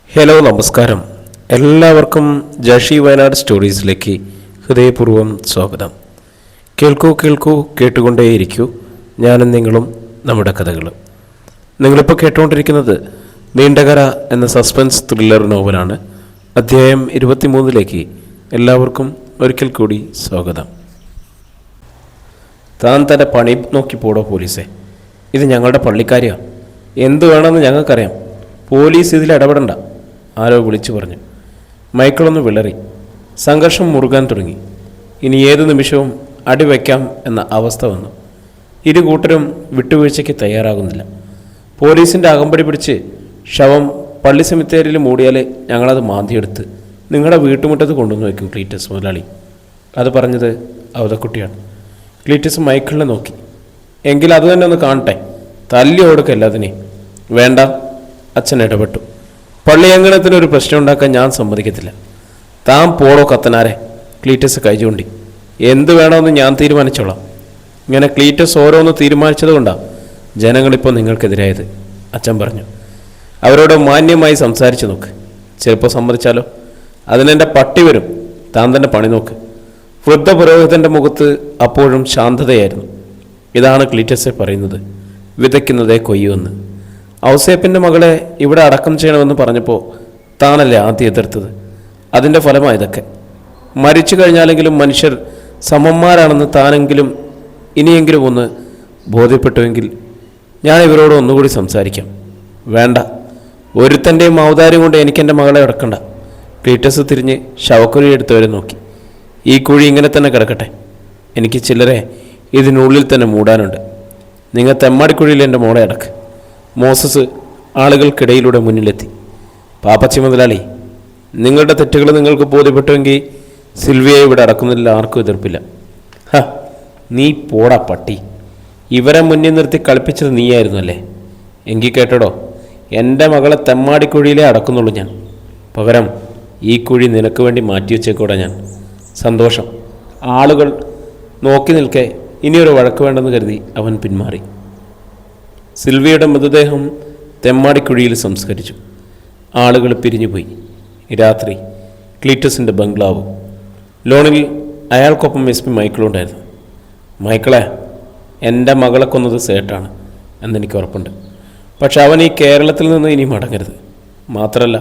Hello, നമസ്കാരം. എല്ലാവർക്കും ജഷി വയനാട് സ്റ്റോറീസിലേക്ക് ഹൃദയപൂർവ്വം സ്വാഗതം. കേൾക്കൂ കേൾക്കൂ കേട്ടുകൊണ്ടേയിരിക്കൂ, ഞാനും നിങ്ങളും നമ്മുടെ കഥകൾ. നിങ്ങളിപ്പോൾ കേട്ടുകൊണ്ടിരിക്കുന്നത് നീണ്ടകര എന്ന സസ്പെൻസ് ത്രില്ലർ നോവലാണ്. അധ്യായം 23 എല്ലാവർക്കും ഒരിക്കൽ കൂടി സ്വാഗതം. താൻ തൻ്റെ പണി നോക്കി പോടോ പോലീസേ, ഇത് ഞങ്ങളുടെ പള്ളിക്കാരിയാണ്. എന്തു വേണമെന്ന് ഞങ്ങൾക്കറിയാം. പോലീസ് ഇതിൽ ഇടപെടണ്ട, ആരോ വിളിച്ചു പറഞ്ഞു. മൈക്കിളൊന്ന് വിളറി. സംഘർഷം മുറുകാൻ തുടങ്ങി. ഇനി ഏതു നിമിഷവും അടിവയ്ക്കാം എന്ന അവസ്ഥ വന്നു. ഇരു കൂട്ടരും വിട്ടുവീഴ്ചയ്ക്ക് തയ്യാറാകുന്നില്ല. പോലീസിൻ്റെ അകമ്പടി പിടിച്ച് ശവം പള്ളി സെമിത്തേരിയിൽ മൂടിയാൽ ഞങ്ങളത് മാന്തിയെടുത്ത് നിങ്ങളുടെ വീട്ടുമുറ്റത്ത് കൊണ്ടുവന്ന് വയ്ക്കും ക്ലീറ്റസ് മുതലാളി. അത് പറഞ്ഞത് അവതക്കുട്ടിയാണ്. ക്ലീറ്റസ് മൈക്കിളിനെ നോക്കി. എങ്കിൽ അത് തന്നെ ഒന്ന് കാണട്ടെ, തല്ലി ഓടുക്കല്ലാതിനെ. വേണ്ട, അച്ഛൻ ഇടപെട്ടു. പള്ളിയങ്കണത്തിനൊരു പ്രശ്നം ഉണ്ടാക്കാൻ ഞാൻ സമ്മതിക്കത്തില്ല. താൻ പോടോ കത്തനാരെ, ക്ലീറ്റസ് കൈ ചൂണ്ടി. എന്ത് വേണമെന്ന് ഞാൻ തീരുമാനിച്ചോളാം. ഇങ്ങനെ ക്ലീറ്റസ് ഓരോന്ന് തീരുമാനിച്ചതുകൊണ്ടാണ് ജനങ്ങളിപ്പോൾ നിങ്ങൾക്കെതിരായത്, അച്ഛൻ പറഞ്ഞു. അവരോട് മാന്യമായി സംസാരിച്ചു നോക്ക്. ചിലപ്പോൾ സമ്മതിച്ചാലോ? അതിനെൻ്റെ പട്ടി വരും. താൻ തന്നെ പണി നോക്ക്. വൃദ്ധ പുരോഹിതൻ്റെ മുഖത്ത് അപ്പോഴും ശാന്തതയായിരുന്നു. ഇതാണ് ക്ലീറ്റസെ പറയുന്നത്, വിതയ്ക്കുന്നതേ കൊയ്യുമെന്ന്. ഔസേപ്പിൻ്റെ മകളെ ഇവിടെ അടക്കം ചെയ്യണമെന്ന് പറഞ്ഞപ്പോൾ താനല്ലേ ആദ്യം എതിർത്തത്. അതിൻ്റെ ഫലമായതൊക്കെ. മരിച്ചു കഴിഞ്ഞാലെങ്കിലും മനുഷ്യർ സമന്മാരാണെന്ന് താനെങ്കിലും ഇനിയെങ്കിലും ഒന്ന് ബോധ്യപ്പെട്ടുവെങ്കിൽ ഞാൻ ഇവരോട് ഒന്നുകൂടി സംസാരിക്കാം. വേണ്ട, ഒരുത്തൻ്റെയും ഔദാര്യം കൊണ്ട് എനിക്കെൻ്റെ മകളെ അടക്കണ്ട. ക്ലീറ്റസ് തിരിഞ്ഞ് ശവക്കുഴി എടുത്തവരെ നോക്കി. ഈ കുഴി ഇങ്ങനെ തന്നെ കിടക്കട്ടെ. എനിക്ക് ചിലരെ ഇതിനുള്ളിൽ തന്നെ മൂടാനുണ്ട്. നിങ്ങൾ തെമ്മാടിക്കുഴിയിൽ എൻ്റെ മോളെ അടക്ക്. മോസസ് ആളുകൾക്കിടയിലൂടെ മുന്നിലെത്തി. പാപ്പച്ചി മുതലാളി, നിങ്ങളുടെ തെറ്റുകൾ നിങ്ങൾക്ക് ബോധ്യപ്പെട്ടുവെങ്കിൽ സിൽവിയെ ഇവിടെ അടക്കുന്നില്ല, ആർക്കും എതിർപ്പില്ല. നീ പോടാ പട്ടി. ഇവരെ മുന്നിൽ നിർത്തി കളിപ്പിച്ചത് നീയായിരുന്നു അല്ലേ? എങ്കിൽ കേട്ടടോ, എൻ്റെ മകളെ തെമ്മാടിക്കുഴിയിലേ അടക്കുന്നുള്ളൂ ഞാൻ. പകരം ഈ കുഴി നിനക്ക് വേണ്ടി മാറ്റി വെച്ചേക്കൂടെ ഞാൻ. സന്തോഷം. ആളുകൾ നോക്കി നിൽക്കെ ഇനിയൊരു വഴക്ക് വേണ്ടെന്ന് കരുതി അവൻ പിന്മാറി. സിൽവിയുടെ മൃതദേഹം തെമ്മാടിക്കുഴിയിൽ സംസ്കരിച്ചു. ആളുകൾ പിരിഞ്ഞുപോയി. രാത്രി ക്ലീറ്റസിൻ്റെ ബംഗ്ലാവ്. ലോണിൽ അയാൾക്കൊപ്പം SP മൈക്കിളുണ്ടായിരുന്നു. മൈക്കിളെ, എൻ്റെ മകളെ കൊന്നത് സേട്ടാണ് എന്നെനിക്ക് ഉറപ്പുണ്ട്. പക്ഷെ അവൻ ഈ കേരളത്തിൽ നിന്ന് ഇനി മടങ്ങരുത്. മാത്രമല്ല,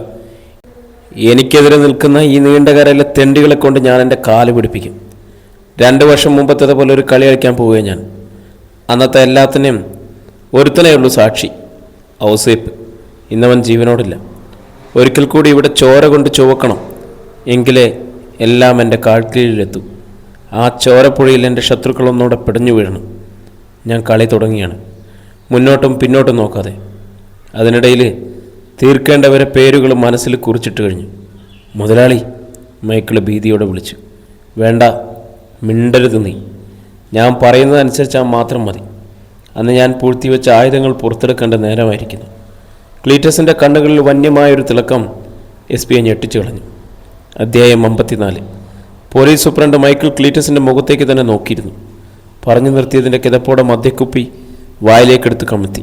എനിക്കെതിരെ നിൽക്കുന്ന ഈ നീണ്ടകരയിലെ തെണ്ടികളെ കൊണ്ട് ഞാൻ എൻ്റെ കാല് പിടിപ്പിക്കും. 2 വർഷം മുമ്പത്തേതുപോലെ ഒരു കളി കളിക്കാൻ പോവുകയാണ് ഞാൻ. അന്നത്തെ എല്ലാത്തിനെയും ഒരുത്തനേ ഉള്ളൂ സാക്ഷി, ഔസേപ്പ്. ഇന്നവൻ ജീവനോടില്ല. ഒരിക്കൽ കൂടി ഇവിടെ ചോര കൊണ്ട് ചുവക്കണം, എങ്കിലേ എല്ലാം എൻ്റെ കാൽക്കീഴിലെത്തും. ആ ചോരപ്പുഴയിൽ എൻ്റെ ശത്രുക്കളൊന്നുകൂടെ പിടഞ്ഞു വീഴണം. ഞാൻ കളി തുടങ്ങിയാണ്, മുന്നോട്ടും പിന്നോട്ടും നോക്കാതെ. അതിനിടയിൽ തീർക്കേണ്ടവരെ പേരുകൾ മനസ്സിൽ കുറിച്ചിട്ട് കഴിഞ്ഞു. മുതലാളി, മൈക്കിൾ ഭീതിയോടെ വിളിച്ചു. വേണ്ട, മിണ്ടരുത് നീ. ഞാൻ പറയുന്നതനുസരിച്ചാൽ മാത്രം മതി. അന്ന് ഞാൻ പൂഴ്ത്തിവെച്ച ആയുധങ്ങൾ പുറത്തെടുക്കേണ്ട നേരമായിരിക്കുന്നു. ക്ലീറ്റസിൻ്റെ കണ്ണുകളിൽ വന്യമായൊരു തിളക്കം SP ഞെട്ടിച്ചു കളഞ്ഞു. അധ്യായം 54. പോലീസ് സൂപ്രണ്ട് മൈക്കിൾ ക്ലീറ്റസിൻ്റെ മുഖത്തേക്ക് തന്നെ നോക്കിയിരുന്നു. പറഞ്ഞു നിർത്തിയതിൻ്റെ കിതപ്പോടെ മദ്യക്കുപ്പി വായിലേക്കെടുത്ത് കമഴ്ത്തി.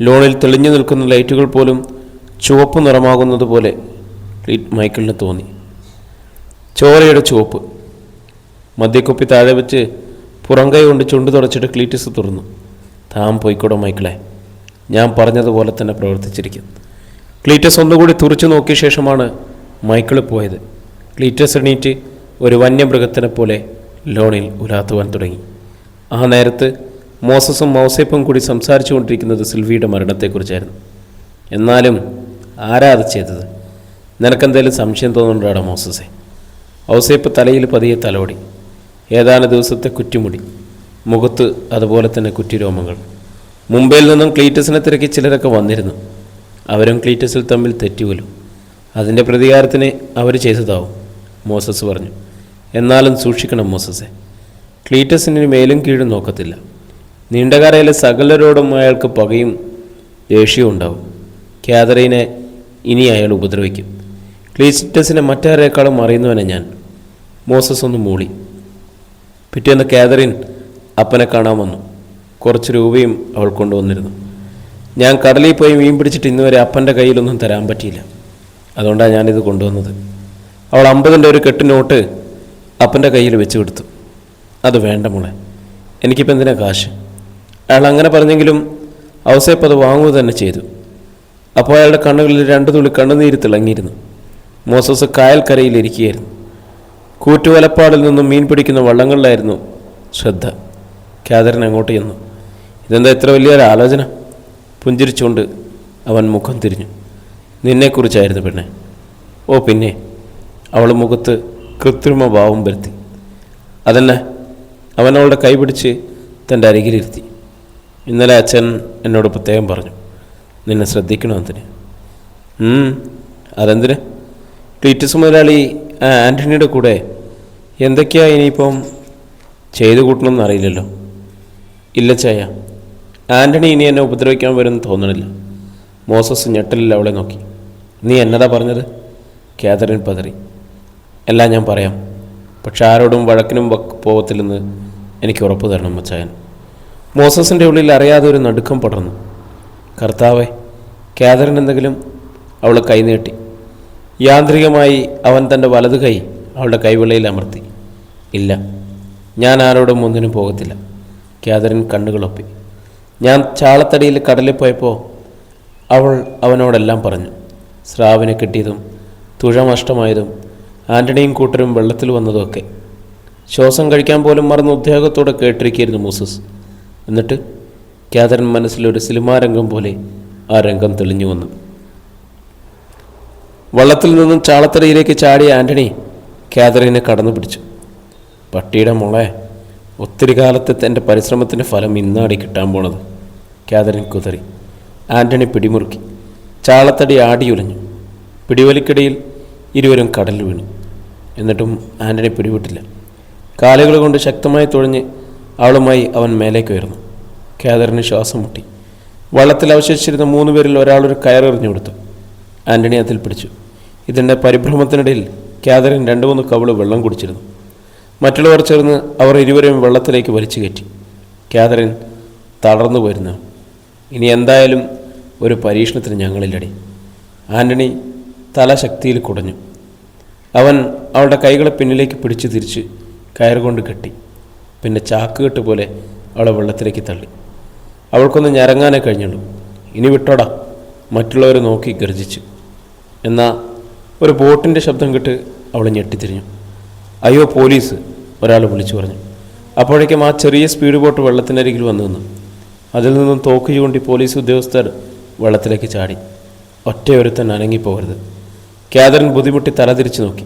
ലോണിൽ തെളിഞ്ഞു നിൽക്കുന്ന ലൈറ്റുകൾ പോലും ചുവപ്പ് നിറമാകുന്നത് പോലെ മൈക്കിളിന് തോന്നി. ചോരയുടെ ചുവപ്പ്. മദ്യക്കുപ്പി താഴെ വെച്ച് പുറംകൈ കൊണ്ട് ചുണ്ടു തുടച്ചിട്ട് ക്ലീറ്റസ് തുറന്നു. താൻ പോയിക്കോടോ മൈക്കിളെ, ഞാൻ പറഞ്ഞതുപോലെ തന്നെ പ്രവർത്തിച്ചിരിക്കും. ക്ലീറ്റസ് ഒന്നുകൂടി തുറച്ചു നോക്കിയ ശേഷമാണ് മൈക്കിൾ പോയത്. ക്ലീറ്റസ് എണീറ്റ് ഒരു വന്യമൃഗത്തിനെ പോലെ ലോണിൽ ഉലാത്തുവാൻ തുടങ്ങി. ആ നേരത്ത് മോസസും ഔസേപ്പും കൂടി സംസാരിച്ചു കൊണ്ടിരിക്കുന്നത് സിൽവിയുടെ മരണത്തെക്കുറിച്ചായിരുന്നു. എന്നാലും ആരാ അത് ചെയ്തത്? നിനക്കെന്തെങ്കിലും സംശയം തോന്നുന്നുണ്ടാടാ മോസസെ? ഔസേപ്പ് തലയിൽ പതിയെ തലോടി. ഏതാനും ദിവസത്തെ കുറ്റിമുടി, മുഖത്ത് അതുപോലെ തന്നെ കുറ്റിരോമങ്ങൾ. മുംബൈയിൽ നിന്നും ക്ലീറ്റസിനെ തിരക്കി ചിലരൊക്കെ വന്നിരുന്നു. അവരും ക്ലീറ്റസിൽ തമ്മിൽ തെറ്റുപോലും. അതിൻ്റെ പ്രതികാരത്തിന് അവർ ചെയ്തതാവും, മോസസ് പറഞ്ഞു. എന്നാലും സൂക്ഷിക്കണം മോസസെ. ക്ലീറ്റസിന് മേലും കീഴും നോക്കത്തില്ല. നീണ്ടകരയിലെ സകലരോടും അയാൾക്ക് പകയും ദേഷ്യവും ഉണ്ടാവും. കാതറീനെ ഇനി അയാൾ ഉപദ്രവിക്കും. ക്ലീറ്റസിനെ മറ്റാരേക്കാളും അറിയുന്നവനെ ഞാൻ. മോസസ് ഒന്ന് മൂളി. പിറ്റേന്ന് കാതറിൻ അപ്പനെ കാണാൻ വന്നു. കുറച്ച് രൂപയും അവൾ കൊണ്ടുവന്നിരുന്നു. ഞാൻ കടലിൽ പോയി മീൻ പിടിച്ചിട്ട് ഇന്നുവരെ അപ്പൻ്റെ കയ്യിലൊന്നും തരാൻ പറ്റിയില്ല. അതുകൊണ്ടാണ് ഞാനിത് കൊണ്ടുവന്നത്. അവൾ 50-ൻ്റെ ഒരു കെട്ട് നോട്ട് അപ്പൻ്റെ കയ്യിൽ വെച്ച് കൊടുത്തു. അത് വേണ്ട മോളെ, എനിക്കിപ്പോൾ എന്തിനാ കാശ്? അയാൾ അങ്ങനെ പറഞ്ഞെങ്കിലും ഔസേപ്പ് അത് വാങ്ങുക തന്നെ ചെയ്തു. അപ്പോൾ അയാളുടെ കണ്ണുകളിൽ 2 തുള്ളി കണ്ണുനീര് തിളങ്ങിയിരുന്നു. മോസസ് കായൽക്കരയിലിരിക്കുകയായിരുന്നു. കൂറ്റുവലപ്പാടിൽ നിന്നും മീൻ പിടിക്കുന്ന വള്ളങ്ങളിലായിരുന്നു ശ്രദ്ധ. കാതറിൻ അങ്ങോട്ട് ചെന്നു. ഇതെന്താ ഇത്ര വലിയൊരു ആലോചന? പുഞ്ചിരിച്ചുകൊണ്ട് അവൻ മുഖം തിരിഞ്ഞു. നിന്നെക്കുറിച്ചായിരുന്നു പെണ്ണെ. ഓ പിന്നെ. അവൾ മുഖത്ത് കൃത്രിമ ഭാവം വരുത്തി. അതന്നെ. അവൻ അവളുടെ കൈ പിടിച്ച് തൻ്റെ അരികിലിരുത്തി. ഇന്നലെ അച്ഛൻ എന്നോട് പ്രത്യേകം പറഞ്ഞു, നിന്നെ ശ്രദ്ധിക്കണമെന്തിന്. അതെന്തിന്? ക്ലീറ്റസ് മുതലാളി ആൻ്റണിയുടെ കൂടെ എന്തൊക്കെയാണ് ഇനിയിപ്പം ചെയ്തു കൂട്ടണമെന്ന് അറിയില്ലല്ലോ. ഇല്ല ചായ, ആൻ്റണി ഇനി എന്നെ ഉപദ്രവിക്കാൻ വരുമെന്ന് തോന്നണില്ല. മോസസ് ഞെട്ടലിൽ അവളെ നോക്കി. നീ എന്നതാ പറഞ്ഞത്? കാതറിൻ പതറി. എല്ലാം ഞാൻ പറയാം, പക്ഷെ ആരോടും വഴക്കിനും പോകത്തില്ലെന്ന് എനിക്ക് ഉറപ്പ് തരണം മച്ചായൻ. മോസസിൻ്റെ ഉള്ളിൽ അറിയാതെ ഒരു നടുക്കം പടർന്നു. കർത്താവേ, കാതറിൻ എന്തെങ്കിലും? അവൾ കൈനീട്ടി. യാന്ത്രികമായി അവൻ തൻ്റെ വലത് കൈ അവളുടെ കൈവിളയിൽ അമർത്തി. ഇല്ല, ഞാൻ ആരോടും ഒന്നിനും പോകത്തില്ല. കാതറിൻ കണ്ണുകളൊപ്പി. ഞാൻ ചാളത്തടിയിൽ കടലിൽ പോയപ്പോൾ അവൾ അവനോടെല്ലാം പറഞ്ഞു. സ്രാവിനെ കിട്ടിയതും തുഴ നഷ്ടമായതും ആൻ്റണിയും കൂട്ടരും വെള്ളത്തിൽ വന്നതുമൊക്കെ. ശ്വാസം കഴിക്കാൻ പോലും മറന്ന് ഉദ്യോഗത്തോടെ കേട്ടിരിക്കുകയായിരുന്നു മോസസ്. എന്നിട്ട് കാതറിൻ മനസ്സിലൊരു സിനിമാരംഗം പോലെ ആ രംഗം തെളിഞ്ഞു വന്നു. വള്ളത്തിൽ നിന്നും ചാളത്തടിയിലേക്ക് ചാടിയ ആൻ്റണി കാതറിനെ കടന്നു പിടിച്ചു. പട്ടിയുടെ മോളെ, ഒത്തിരി കാലത്തെ എൻ്റെ പരിശ്രമത്തിൻ്റെ ഫലം ഇന്നാടി കിട്ടാൻ പോണത്. കാതറിൻ കുതറി. ആൻ്റണി പിടിമുറുക്കി. ചാളത്തടി ആടിയുലഞ്ഞു. പിടിവലിക്കിടയിൽ ഇരുവരും കടലിൽ വീണു. എന്നിട്ടും ആൻ്റണി പിടിവിട്ടില്ല. കാലുകൾ കൊണ്ട് ശക്തമായി തുഴഞ്ഞ് അവളുമായി അവൻ മേലേക്ക് ഉയർന്നു. കാതറിന് ശ്വാസം മുട്ടി. വള്ളത്തിൽ അവശേഷിച്ചിരുന്ന 3 പേരിൽ ഒരാളൊരു കയറെറിഞ്ഞു കൊടുത്തു. ആൻ്റണി അതിൽ പിടിച്ചു. ഇതിൻ്റെ പരിഭ്രമത്തിനിടയിൽ കാതറിൻ 2-3 കവിള് വെള്ളം കുടിച്ചിരുന്നു. മറ്റുള്ളവർ ചേർന്ന് അവർ ഇരുവരെയും വെള്ളത്തിലേക്ക് വലിച്ചു കയറ്റി. കാതറിൻ തളർന്നു പോയിരുന്നു. ഇനി എന്തായാലും ഒരു പരീക്ഷണത്തിന് ഞങ്ങളില്ലടി. ആൻ്റണി തല ശക്തിയിൽ കുടഞ്ഞു. അവൻ അവളുടെ കൈകളെ പിന്നിലേക്ക് പിടിച്ചു തിരിച്ച് കയറുകൊണ്ട് കെട്ടി. പിന്നെ ചാക്കുകെട്ട് പോലെ അവളെ വെള്ളത്തിലേക്ക് തള്ളി. അവൾക്കൊന്ന് ഞരങ്ങാനേ കഴിഞ്ഞുള്ളൂ. ഇനി വിട്ടോടാ, മറ്റുള്ളവർ നോക്കി ഗർജിച്ചു. എന്നാൽ ഒരു ബോട്ടിൻ്റെ ശബ്ദം കേട്ട് അവൾ ഞെട്ടിത്തിരിഞ്ഞു. അയ്യോ പോലീസ്, ഒരാൾ വിളിച്ചു പറഞ്ഞു. അപ്പോഴേക്കും ആ ചെറിയ സ്പീഡ് ബോട്ട് വെള്ളത്തിനരികിൽ വന്നു നിന്നു. അതിൽ നിന്നും തോക്ക് ചൂണ്ടി പോലീസ് ഉദ്യോഗസ്ഥർ വെള്ളത്തിലേക്ക് ചാടി. ഒറ്റയൊരുത്തൻ അനങ്ങിപ്പോകരുത്. കാതറിൻ ബുദ്ധിമുട്ടി തലതിരിച്ചു നോക്കി.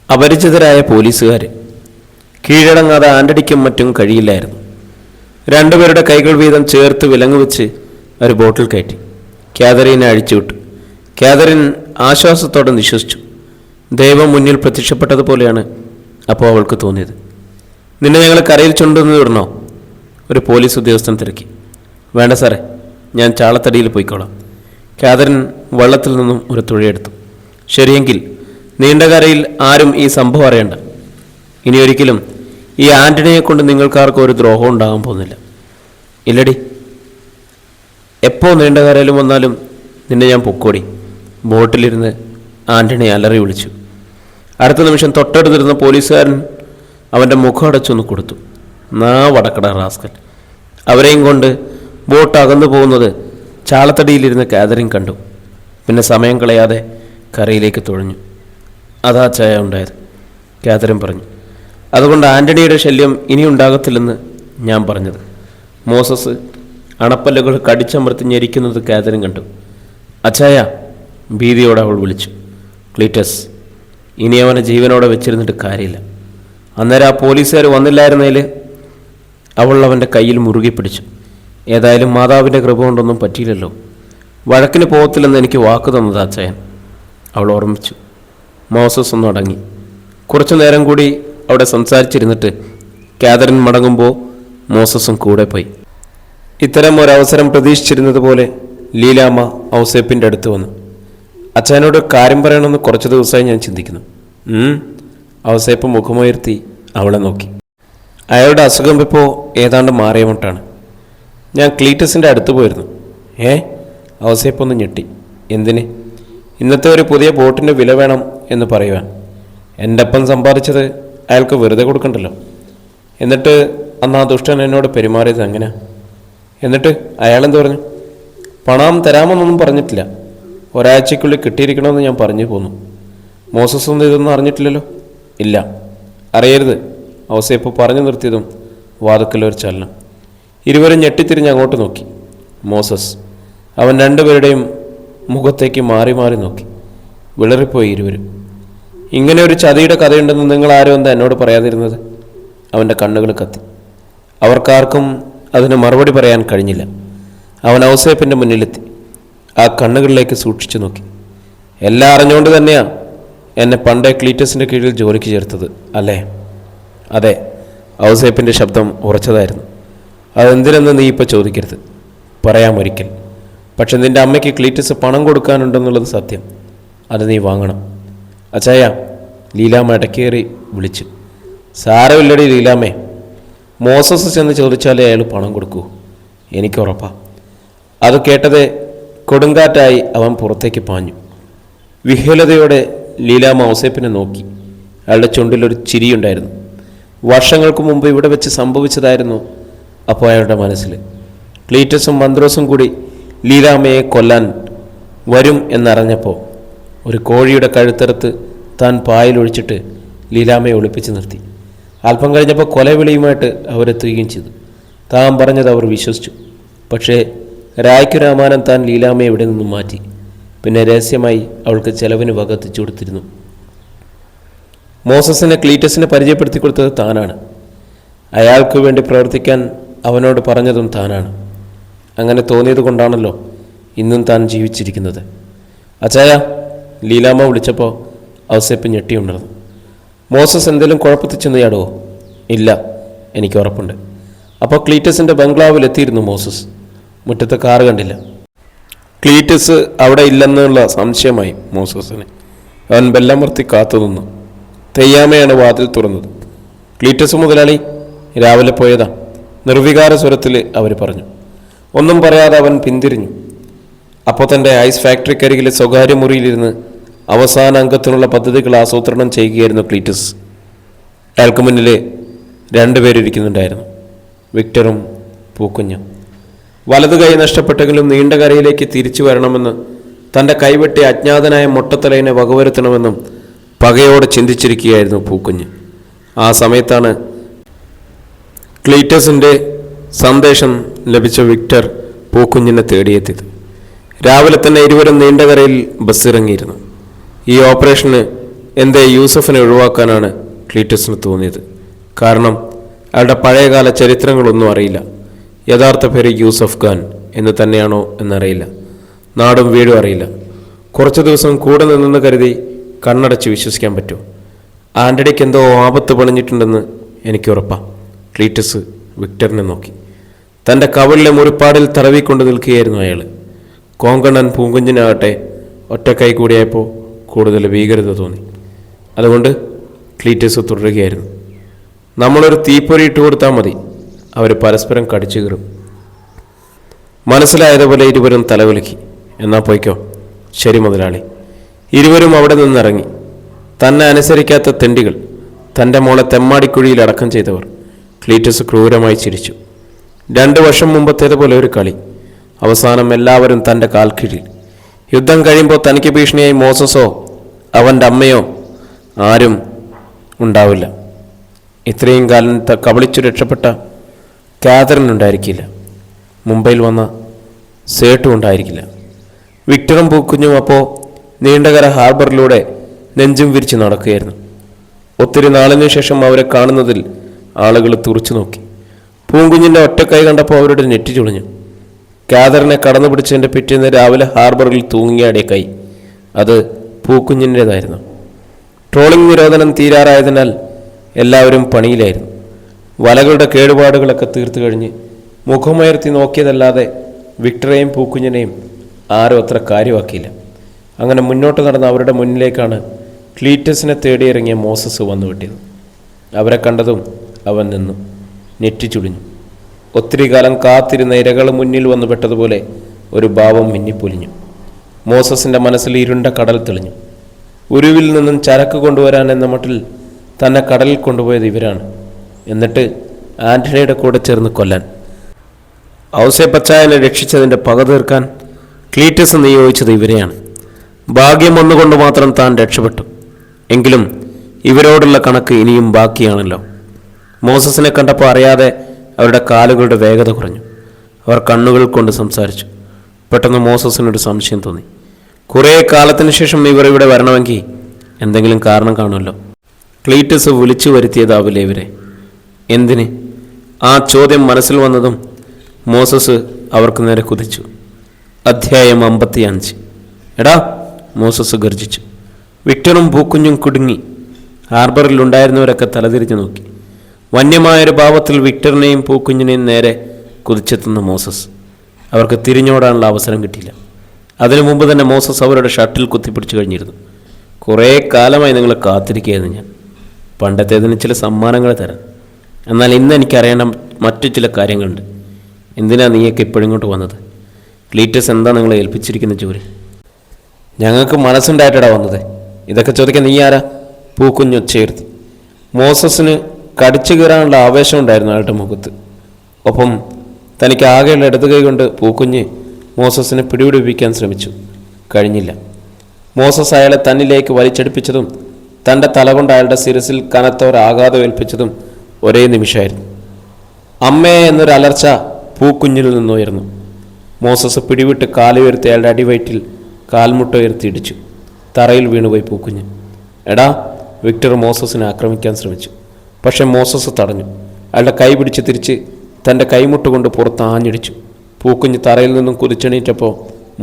അപരിചിതരായ പോലീസുകാർ. കീഴടങ്ങാതെ ആൻ്റണിക്കും മറ്റും കഴിയില്ലായിരുന്നു. 2 പേരുടെ കൈകൾ വീതം ചേർത്ത് വിലങ്ങ് വെച്ച് ഒരു ബോട്ടിൽ കയറ്റി കാതറിനെ അഴിച്ചുവിട്ടു. കാതറിൻ ആശ്വാസത്തോടെ നിശ്വസിച്ചു. ദൈവം മുന്നിൽ പ്രത്യക്ഷപ്പെട്ടതുപോലെയാണ് അപ്പോൾ അവൾക്ക് തോന്നിയത്. നിന്നെ ഞങ്ങൾ കരയിൽ ചുണ്ടെന്ന് വിടണോ? ഒരു പോലീസ് ഉദ്യോഗസ്ഥൻ തിരക്കി. വേണ്ട സാറേ, ഞാൻ ചാളത്തടിയിൽ പോയിക്കോളാം. കാതറിൻ വള്ളത്തിൽ നിന്നും ഒരു തുഴയെടുത്തു. ശരിയെങ്കിൽ നീണ്ട കരയിൽ ആരും ഈ സംഭവം അറിയണ്ട. ഇനിയൊരിക്കലും ഈ ആൻ്റണിയെ കൊണ്ട് നിങ്ങൾക്കാർക്കും ഒരു ദ്രോഹം ഉണ്ടാകാൻ പോകുന്നില്ല. ഇല്ലടി, എപ്പോൾ നീണ്ട കരയിലും വന്നാലും നിന്നെ ഞാൻ പൊക്കോടി. ബോട്ടിലിരുന്ന് ആൻ്റണി അലറി വിളിച്ചു. അടുത്ത നിമിഷം തൊട്ടടുത്തിരുന്ന പോലീസുകാരൻ അവൻ്റെ മുഖം അടച്ചൊന്ന് കൊടുത്തു. വടക്കട റാസ്കൽ. അവരെയും കൊണ്ട് ബോട്ട് അകന്നു പോകുന്നത് ചാളത്തടിയിലിരുന്ന് കാതറിൻ കണ്ടു. പിന്നെ സമയം കളയാതെ കരയിലേക്ക് തുഴഞ്ഞു. അതാ ചായ ഉണ്ടായത്, കാതറിൻ പറഞ്ഞു. അതുകൊണ്ട് ആൻ്റണിയുടെ ശല്യം ഇനി ഉണ്ടാകത്തില്ലെന്ന് ഞാൻ പറഞ്ഞത്. മോസസ് അണപ്പല്ലുകൾ കടിച്ചമർത്തി ഞെരിക്കുന്നത് കാതറിൻ കണ്ടു. അച്ചായ, ഭീതിയോടെ അവൾ വിളിച്ചു. ക്ലീറ്റസ്, ഇനി അവനെ ജീവനോടെ വെച്ചിരുന്നിട്ട് കാര്യമില്ല. അന്നേരം ആ പോലീസുകാർ വന്നില്ലായിരുന്നതിൽ അവൾ അവൻ്റെ കയ്യിൽ മുറുകി പിടിച്ചു. ഏതായാലും മാതാവിൻ്റെ കൃപ കൊണ്ടൊന്നും പറ്റിയില്ലല്ലോ. വഴക്കിന് പോകത്തില്ലെന്ന് എനിക്ക് വാക്ക് തന്നത് അച്ചായൻ, അവൾ ഓർമ്മിച്ചു. മോസസ് ഒന്നും അടങ്ങി. കുറച്ചു നേരം കൂടി അവിടെ സംസാരിച്ചിരുന്നിട്ട് കാതറിൻ മടങ്ങുമ്പോൾ മോസസും കൂടെ പോയി. ഇത്തരം ഒരവസരം പ്രതീക്ഷിച്ചിരുന്നത് പോലെ ലീലാമ്മ ഔസേപ്പിൻ്റെ അടുത്ത് വന്നു. അച്ഛനോട് കാര്യം പറയണമെന്ന് കുറച്ച് ദിവസമായി ഞാൻ ചിന്തിക്കുന്നു. ഔസേപ്പ് മുഖമുയർത്തി അവളെ നോക്കി. അയാളുടെ അസുഖം ഇപ്പോൾ ഏതാണ്ട് മാറിയ മട്ടാണ്. ഞാൻ ക്ലീറ്റസിൻ്റെ അടുത്ത് പോയിരുന്നു. ഔസേപ്പ് ഒന്ന് ഞെട്ടി. എന്തിന്? ഇന്നത്തെ ഒരു പുതിയ ബോട്ടിൻ്റെ വില വേണം എന്ന് പറയുവാൻ. എൻ്റെ അപ്പം സമ്പാദിച്ചത് അയാൾക്ക് വെറുതെ കൊടുക്കണ്ടല്ലോ. എന്നിട്ട് അന്ന് ആ ദുഷ്ടൻ എന്നോട് പെരുമാറിയത് എങ്ങനെ? എന്നിട്ട് അയാളെന്ത് പറഞ്ഞു? പണം തരാമെന്നൊന്നും പറഞ്ഞിട്ടില്ല. ഒരാഴ്ചയ്ക്കുള്ളിൽ കിട്ടിയിരിക്കണമെന്ന് ഞാൻ പറഞ്ഞു പോന്നു. മോസസ് ഒന്നും ഇതൊന്നും അറിഞ്ഞിട്ടില്ലല്ലോ? ഇല്ല, അറിയരുത്. ഔസേപ്പ് പറഞ്ഞു നിർത്തിയതും വാതുക്കലൊരു ചലനം. ഇരുവരും ഞെട്ടിത്തിരിഞ്ഞ് അങ്ങോട്ട് നോക്കി. മോസസ് അവൻ രണ്ടുപേരുടെയും മുഖത്തേക്ക് മാറി മാറി നോക്കി. വിളറിപ്പോയി ഇരുവരും. ഇങ്ങനെ ഒരു ചതിയുടെ കഥയുണ്ടെന്ന് നിങ്ങൾ ആരും എന്താ എന്നോട് പറയാതിരുന്നത്? അവൻ്റെ കണ്ണുകൾ കത്തി. അവർക്കാർക്കും അതിന് മറുപടി പറയാൻ കഴിഞ്ഞില്ല. അവൻ ഔസേപ്പിൻ്റെ മുന്നിലെത്തി. ആ കണ്ണുകളിലേക്ക് സൂക്ഷിച്ചു നോക്കി. എല്ലാം അറിഞ്ഞുകൊണ്ട് തന്നെയാ എന്നെ പണ്ടേ ക്ലീറ്റസിൻ്റെ കീഴിൽ ജോലിക്ക് ചേർത്തത് അല്ലേ? അതെ. ഔസേപ്പിൻ്റെ ശബ്ദം ഉറച്ചതായിരുന്നു. അതെന്തിനെന്ന് നീ ഇപ്പോൾ ചോദിക്കരുത്. പറയാം ഒരിക്കൽ. പക്ഷെ നിൻ്റെ അമ്മയ്ക്ക് ക്ലീറ്റസ് പണം കൊടുക്കാനുണ്ടെന്നുള്ളത് സത്യം. അത് നീ വാങ്ങണം. അച്ചായ, ലീലാമ്മ ഇടക്കേറി വിളിച്ചു. സാരമില്ലടി ലീലാമ്മേ, മോസസ് ചെന്ന് ചോദിച്ചാലേ അയാൾ പണം കൊടുക്കൂ. എനിക്കുറപ്പാ. അത് കേട്ടതേ കൊടുങ്കാറ്റായി അവൻ പുറത്തേക്ക് പാഞ്ഞു. വിഹ്വലതയോടെ ലീലാമ്മ ഔസേപ്പിനെ നോക്കി. അയാളുടെ ചുണ്ടിലൊരു ചിരിയുണ്ടായിരുന്നു. വർഷങ്ങൾക്ക് മുമ്പ് ഇവിടെ വെച്ച് സംഭവിച്ചതായിരുന്നു അപ്പോൾ അയാളുടെ മനസ്സിൽ. ക്ലീറ്റസും മന്ത്രോസും കൂടി ലീലാമ്മയെ കൊല്ലാൻ വരും എന്നറിഞ്ഞപ്പോൾ ഒരു കോഴിയുടെ കഴുത്തറുത്ത് താൻ പായലൊഴിച്ചിട്ട് ലീലാമ്മയെ ഒളിപ്പിച്ച് നിർത്തി. അല്പം കഴിഞ്ഞപ്പോൾ കൊലവിളിയുമായിട്ട് അവരെത്തുകയും ചെയ്തു. താൻ പറഞ്ഞത് അവർ വിശ്വസിച്ചു. പക്ഷേ രായ്ക്കു രാമാനം താൻ ലീലാമ്മയെ ഇവിടെ നിന്നും മാറ്റി. പിന്നെ രഹസ്യമായി അവൾക്ക് ചെലവിന് വക എത്തിച്ചു കൊടുത്തിരുന്നു. മോസസിനെ ക്ലീറ്റസിനെ പരിചയപ്പെടുത്തി കൊടുത്തത് താനാണ്. അയാൾക്ക് വേണ്ടി പ്രവർത്തിക്കാൻ അവനോട് പറഞ്ഞതും താനാണ്. അങ്ങനെ തോന്നിയത് കൊണ്ടാണല്ലോ ഇന്നും താൻ ജീവിച്ചിരിക്കുന്നത്. അച്ചായ, ലീലാമ്മ വിളിച്ചപ്പോൾ ഔസേപ്പ് ഞെട്ടിയുണർന്നു. മോസസ് എന്തെങ്കിലും കുഴപ്പത്തിൽ ചെന്നയാടുവോ? ഇല്ല, എനിക്ക് ഉറപ്പുണ്ട്. അപ്പോൾ ക്ലീറ്റസിൻ്റെ ബംഗ്ലാവിലെത്തിയിരുന്നു മോസസ്. മുറ്റത്ത് കാറ് കണ്ടില്ല. ക്ലീറ്റസ് അവിടെ ഇല്ലെന്നുള്ള സംശയമായി മോസസിന്. അവൻ ബെല്ലമർത്തി കാത്തു നിന്നു. തെയ്യാമയാണ് വാതിൽ തുറന്നത്. ക്ലീറ്റസ് മുതലാളി രാവിലെ പോയതാ, നിർവികാര സ്വരത്തിൽ അവർ പറഞ്ഞു. ഒന്നും പറയാതെ അവൻ പിന്തിരിഞ്ഞു. അപ്പോൾ തൻ്റെ ഐസ് ഫാക്ടറിക്കരികിലെ സ്വകാര്യ മുറിയിലിരുന്ന് അവസാന അംഗത്തിനുള്ള പദ്ധതികൾ ആസൂത്രണം ചെയ്യുകയായിരുന്നു ക്ലീറ്റസ്. അയാൾക്ക് മുന്നിൽ രണ്ടുപേരിയ്ക്കുന്നുണ്ടായിരുന്നു, വിക്ടറും പൂക്കുഞ്ഞും. വലതു കൈ നഷ്ടപ്പെട്ടെങ്കിലും നീണ്ട കരയിലേക്ക് തിരിച്ചു വരണമെന്ന്, തൻ്റെ കൈവെട്ടി അജ്ഞാതനായ മൊട്ടത്തലയിനെ വകവരുത്തണമെന്നും പകയോടെ ചിന്തിച്ചിരിക്കുകയായിരുന്നു പൂക്കുഞ്ഞ്. ആ സമയത്താണ് ക്ലീറ്റസിൻ്റെ സന്ദേശം ലഭിച്ച വിക്ടർ പൂക്കുഞ്ഞിനെ തേടിയെത്തിയത്. രാവിലെ തന്നെ ഇരുവരും നീണ്ടകരയിൽ ബസ്സിറങ്ങിയിരുന്നു. ഈ ഓപ്പറേഷന് എന്തേ യൂസഫിനെ ഒഴിവാക്കാനാണ് ക്ലീറ്റസിന് തോന്നിയത്. കാരണം അയാളുടെ പഴയകാല ചരിത്രങ്ങളൊന്നും അറിയില്ല. യഥാർത്ഥ പേര് യൂസഫ് ഖാൻ എന്ന് തന്നെയാണോ എന്നറിയില്ല. നാടും വീടും അറിയില്ല. കുറച്ച് ദിവസം കൂടെ നിന്നെന്ന് കരുതി കണ്ണടച്ച് വിശ്വസിക്കാൻ പറ്റുമോ? ആൻ്റണിക്ക് എന്തോ ആപത്ത് പണിഞ്ഞിട്ടുണ്ടെന്ന് എനിക്ക് ഉറപ്പാണ്. ക്ലീറ്റസ് വിക്ടറിനെ നോക്കി. തൻ്റെ കവളിലെ മുറിപ്പാടിൽ തടവിക്കൊണ്ട് നിൽക്കുകയായിരുന്നു അയാൾ. കോങ്കണ്ണൻ പൂങ്കുഞ്ഞിനാകട്ടെ ഒറ്റ കൈ കൂടിയായപ്പോൾ കൂടുതൽ ഭീകരത തോന്നി. അതുകൊണ്ട് ക്ലീറ്റസ് തുടരുകയായിരുന്നു. നമ്മളൊരു തീപ്പൊരി ഇട്ട് കൊടുത്താൽ മതി, അവർ പരസ്പരം കടിച്ചു കീറും. മനസ്സിലായതുപോലെ ഇരുവരും തലകുലുക്കി. എന്നാൽ പോയിക്കോ. ശരി മുതലാളി. ഇരുവരും അവിടെ നിന്നിറങ്ങി. തന്നെ അനുസരിക്കാത്ത തെണ്ടികൾ, തൻ്റെ മോളെ തെമ്മാടിക്കുഴിയിൽ അടക്കം ചെയ്തവർ. ക്ലീറ്റസ് ക്രൂരമായി ചിരിച്ചു. 2 വർഷം മുമ്പത്തേതുപോലെ ഒരു കളി. അവസാനം എല്ലാവരും തൻ്റെ കാൽക്കീഴിൽ. യുദ്ധം കഴിയുമ്പോൾ തനിക്ക് ഭീഷണിയായി മോസസോ അവൻ്റെ അമ്മയോ ആരും ഉണ്ടാവില്ല. ഇത്രയും കാലം കബളിച്ചു രക്ഷപ്പെട്ട കാതറിൻ ഉണ്ടായിരിക്കില്ല. മുംബൈയിൽ വന്ന സേട്ടും ഉണ്ടായിരിക്കില്ല. വിക്ടറും പൂക്കുഞ്ഞും അപ്പോൾ നീണ്ടകര ഹാർബറിലൂടെ നെഞ്ചും വിരിച്ച് നടക്കുകയായിരുന്നു. ഒത്തിരി നാളിനു ശേഷം അവരെ കാണുന്നതിൽ ആളുകൾ തുറച്ചു നോക്കി. പൂങ്കുഞ്ഞിൻ്റെ ഒറ്റക്കൈ കണ്ടപ്പോൾ അവരുടെ നെറ്റി ചുളിഞ്ഞു. കാതറിനെ കടന്നു പിടിച്ചതിൻ്റെ പിറ്റേന്ന് രാവിലെ ഹാർബറിൽ തൂങ്ങിയാടിയ കൈ അത് പൂക്കുഞ്ഞിൻ്റേതായിരുന്നു. ട്രോളിംഗ് നിരോധനം തീരാറായതിനാൽ എല്ലാവരും പണിയിലായിരുന്നു. വലകളുടെ കേടുപാടുകളൊക്കെ തീർത്തു കഴിഞ്ഞ് മുഖമുയർത്തി നോക്കിയതല്ലാതെ വിക്ടറേയും പൂക്കുഞ്ഞിനെയും ആരും അത്ര കാര്യമാക്കിയില്ല. അങ്ങനെ മുന്നോട്ട് നടന്ന അവരുടെ മുന്നിലേക്കാണ് ക്ലീറ്റസിനെ തേടിയിറങ്ങിയ മോസസ് വന്നു വിട്ടിയത്. അവരെ കണ്ടതും അവൻ നിന്നു, നെറ്റിച്ചുളിഞ്ഞു. ഒത്തിരി കാലം കാത്തിരുന്ന ഇരകൾ മുന്നിൽ വന്നു പെട്ടതുപോലെ ഒരു ഭാവം മിന്നിപ്പൊലിഞ്ഞു. മോസസിൻ്റെ മനസ്സിൽ ഇരുണ്ട കടൽ തെളിഞ്ഞു. ഉരുവിൽ നിന്നും ചരക്ക് കൊണ്ടുവരാൻ എന്ന മട്ടിൽ തന്നെ കടലിൽ കൊണ്ടുപോയത് ഇവരാണ്. എന്നിട്ട് ആന്റണിയുടെ കൂടെ ചേർന്ന് കൊല്ലാൻ. ഔസേപ്പച്ചായനെ രക്ഷിച്ചതിൻ്റെ പക തീർക്കാൻ ക്ലീറ്റസ് നിയോഗിച്ചത് ഇവരെയാണ്. ഭാഗ്യം ഒന്നുകൊണ്ട് മാത്രം താൻ രക്ഷപ്പെട്ടു. എങ്കിലും ഇവരോടുള്ള കണക്ക് ഇനിയും ബാക്കിയാണല്ലോ. മോസസിനെ കണ്ടപ്പോൾ അറിയാതെ അവരുടെ കാലുകളുടെ വേഗത കുറഞ്ഞു. അവർ കണ്ണുകൾ കൊണ്ട് സംസാരിച്ചു. പെട്ടെന്ന് മോസസിനൊരു സംശയം തോന്നി. കുറേ കാലത്തിന് ശേഷം ഇവർ ഇവിടെ വരണമെങ്കിൽ എന്തെങ്കിലും കാരണം കാണുമല്ലോ. ക്ലീറ്റസ് വിളിച്ചു വരുത്തിയതാവില്ലേ ഇവരെ? എന്തിന്? ആ ചോദ്യം മനസ്സിൽ വന്നതും മോസസ് അവർക്ക് നേരെ കുതിച്ചു. അധ്യായം 55. എടാ, മോസസ് ഗർജിച്ചു. വിക്ടറും പൂക്കുഞ്ഞും കുടുങ്ങി. ഹാർബറിൽ ഉണ്ടായിരുന്നവരൊക്കെ തലതിരിഞ്ഞു നോക്കി. വന്യമായൊരു ഭാവത്തിൽ വിക്ടറിനെയും പൂക്കുഞ്ഞിനെയും നേരെ കുതിച്ചെത്തുന്ന മോസസ്. അവർക്ക് തിരിഞ്ഞോടാനുള്ള അവസരം കിട്ടിയില്ല. അതിനു മുമ്പ് തന്നെ മോസസ് അവരുടെ ഷട്ടിൽ കുത്തിപ്പിടിച്ചു കഴിഞ്ഞിരുന്നു. കുറേ കാലമായി നിങ്ങളെ കാത്തിരിക്കുകയായിരുന്നു ഞാൻ. പണ്ടത്തേതിന് ചില സമ്മാനങ്ങൾ തരാം. എന്നാൽ ഇന്ന് എനിക്കറിയണം മറ്റു ചില കാര്യങ്ങളുണ്ട്. എന്തിനാ നീയൊക്കെ ഇപ്പോഴിങ്ങോട്ട് വന്നത്? ക്ലീറ്റസ് എന്താ നിങ്ങളെ ഏൽപ്പിച്ചിരിക്കുന്ന ജോലി? ഞങ്ങൾക്ക് മനസ്സുണ്ടായിട്ടാ വന്നത്. ഇതൊക്കെ ചോദിക്കാൻ നീ ആരാ? പൂക്കുഞ്ഞൊച്ചയുയർത്തി. മോസസിന് കടിച്ചു കയറാനുള്ള ആവേശം ഉണ്ടായിരുന്നു അയാളുടെ മുഖത്ത്. ഒപ്പം തനിക്ക് ആകെയുള്ള ഇടതു കൈ കൊണ്ട് പൂക്കുഞ്ഞ് മോസസിനെ പിടിപിടിപ്പിക്കാൻ ശ്രമിച്ചു. കഴിഞ്ഞില്ല. മോസസ് അയാളെ തന്നിലേക്ക് വലിച്ചെടുപ്പിച്ചതും തൻ്റെ തലകൊണ്ട് അയാളുടെ ശിരസിൽ കനത്ത ഒരാഘാതം ഏൽപ്പിച്ചതും ഒരേ നിമിഷമായിരുന്നു. അമ്മേ എന്നൊരു അലർച്ച പൂക്കുഞ്ഞിൽ നിന്നുയർന്നു. മോസസ് പിടിവിട്ട് കാലുയർത്തി അയാളുടെ അടിവയറ്റിൽ കാൽമുട്ട ഉയർത്തി ഇടിച്ചു. തറയിൽ വീണുപോയി പൂക്കുഞ്ഞ്. എടാ, വിക്ടർ മോസസിനെ ആക്രമിക്കാൻ ശ്രമിച്ചു. പക്ഷെ മോസസ് തടഞ്ഞു. അയാളുടെ കൈ പിടിച്ച് തിരിച്ച് തൻ്റെ കൈമുട്ട് കൊണ്ട് പുറത്ത് ആഞ്ഞിടിച്ചു. പൂക്കുഞ്ഞ് തറയിൽ നിന്നും കുതിച്ചെണീറ്റപ്പോൾ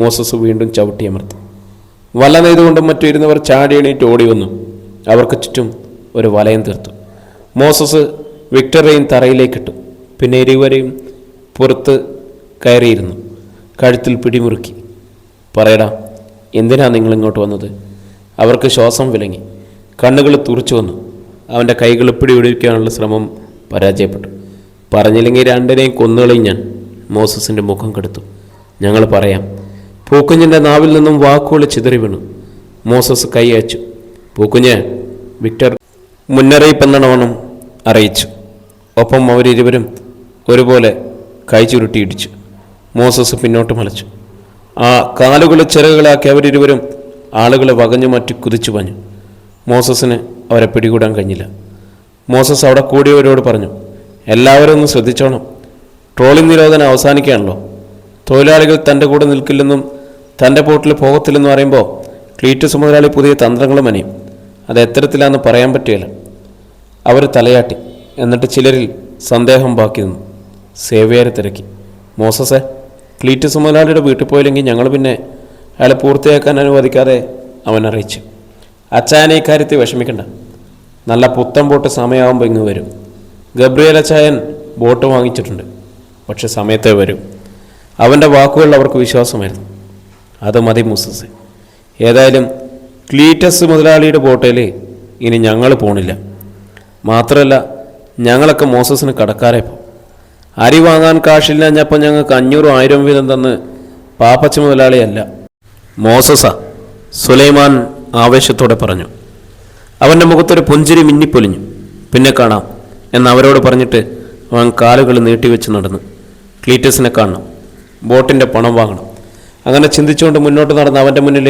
മോസസ് വീണ്ടും ചവിട്ടിയമർത്തി. വല നെയ്തുകൊണ്ടും മറ്റു ഇരുന്നവർ ചാടി എണീറ്റ് ഓടി വന്നു. അവർക്ക് ചുറ്റും ഒരു വലയം തീർത്തു. മോസസ് വിക്ടറെയും തറയിലേക്കിട്ടു. പിന്നെ ഇരുവരെയും പുറത്ത് കയറിയിരുന്നു. കഴുത്തിൽ പിടിമുറുക്കി. പറയടാ, എന്തിനാ നിങ്ങളിങ്ങോട്ട് വന്നത്? അവർക്ക് ശ്വാസം വിലങ്ങി. കണ്ണുകൾ തുറച്ചു വന്നു. അവൻ്റെ കൈകൾ പിടിപിടിക്കാനുള്ള ശ്രമം പരാജയപ്പെട്ടു. പറഞ്ഞില്ലെങ്കിൽ രണ്ടിനെയും കൊന്നുകളയും ഞാൻ. മോസസിൻ്റെ മുഖം കെടുത്തു. ഞങ്ങൾ പറയാം. പൂക്കുഞ്ഞിൻ്റെ നാവിൽ നിന്നും വാക്കുകൾ ചിതറി വീണു. മോസസ് കൈ അയച്ചു. പൂക്കുഞ്ഞ്, വിക്ടർ മുന്നറിയിപ്പെന്നവണ്ണം അറിയിച്ചു. ഒപ്പം അവരിരുവരും ഒരുപോലെ കൈ ചുരുട്ടിയിടിച്ചു. മോസസ് പിന്നോട്ട് മലച്ചു. ആ കാലുകളെ ചിറകുകളാക്കി അവരിരുവരും ആളുകളെ വകഞ്ഞു മാറ്റി കുതിച്ചു പാഞ്ഞു. മോസസിന് അവരെ പിടികൂടാൻ കഴിഞ്ഞില്ല. മോസസ് അവിടെ കൂടിയവരോട് പറഞ്ഞു, എല്ലാവരും ഒന്ന് ശ്രദ്ധിച്ചോണം. ട്രോളിംഗ് നിരോധനം അവസാനിക്കുകയാണല്ലോ. തൊഴിലാളികൾ തൻ്റെ കൂടെ നിൽക്കില്ലെന്നും തൻ്റെ ബോട്ടിൽ പോകത്തില്ലെന്നും പറയുമ്പോൾ ക്ലീറ്റസ് മുതലാളി പുതിയ തന്ത്രങ്ങൾ മനയും. അത് എത്തരത്തിലാണെന്ന് പറയാൻ പറ്റുകയില്ല. അവർ തലയാട്ടി. എന്നിട്ട് ചിലരിൽ സന്ദേഹം ബാക്കി നിന്നു. സേവ്യരെ തിരക്കി. മോസസെ, ക്ലീറ്റസ് മുതലാളിയുടെ വീട്ടിൽ പോയില്ലെങ്കിൽ ഞങ്ങൾ പിന്നെ അയാളെ പൂർത്തിയാക്കാൻ അനുവദിക്കാതെ അവൻ അറിയിച്ചു. അച്ചായനെ ഇക്കാര്യത്തിൽ വിഷമിക്കണ്ട. നല്ല പുത്തൻ ബോട്ട് സമയമാകുമ്പോൾ ഇങ്ങ് വരും. ഗബ്രിയേൽ അച്ചായൻ ബോട്ട് വാങ്ങിച്ചിട്ടുണ്ട്. പക്ഷെ സമയത്തേ വരും. അവൻ്റെ വാക്കുകൾ അവർക്ക് വിശ്വാസമായിരുന്നു. അത് മതി മോസസെ. ഏതായാലും ക്ലീറ്റസ് മുതലാളിയുടെ ബോട്ടയിൽ ഇനി ഞങ്ങൾ പോണില്ല. മാത്രമല്ല, ഞങ്ങളൊക്കെ മോസസിന് കടക്കാരെ പോകും. അരി വാങ്ങാൻ കാശില്ല. ഞപ്പോൾ ഞങ്ങൾക്ക് 500,000 വീതം തന്ന് പാപ്പച്ച മുതലാളിയല്ല, മോസസാ, സുലൈമാൻ ആവേശത്തോടെ പറഞ്ഞു. അവൻ്റെ മുഖത്തൊരു പുഞ്ചിരി മിന്നിപ്പൊലിഞ്ഞു. പിന്നെ കാണാം എന്നവരോട് പറഞ്ഞിട്ട് അവൻ കാലുകൾ നീട്ടിവെച്ച് നടന്നു. ക്ലീറ്റസിനെ കാണണം, ബോട്ടിൻ്റെ പണം വാങ്ങണം. അങ്ങനെ ചിന്തിച്ചുകൊണ്ട് മുന്നോട്ട് നടന്ന അവൻ്റെ മുന്നിൽ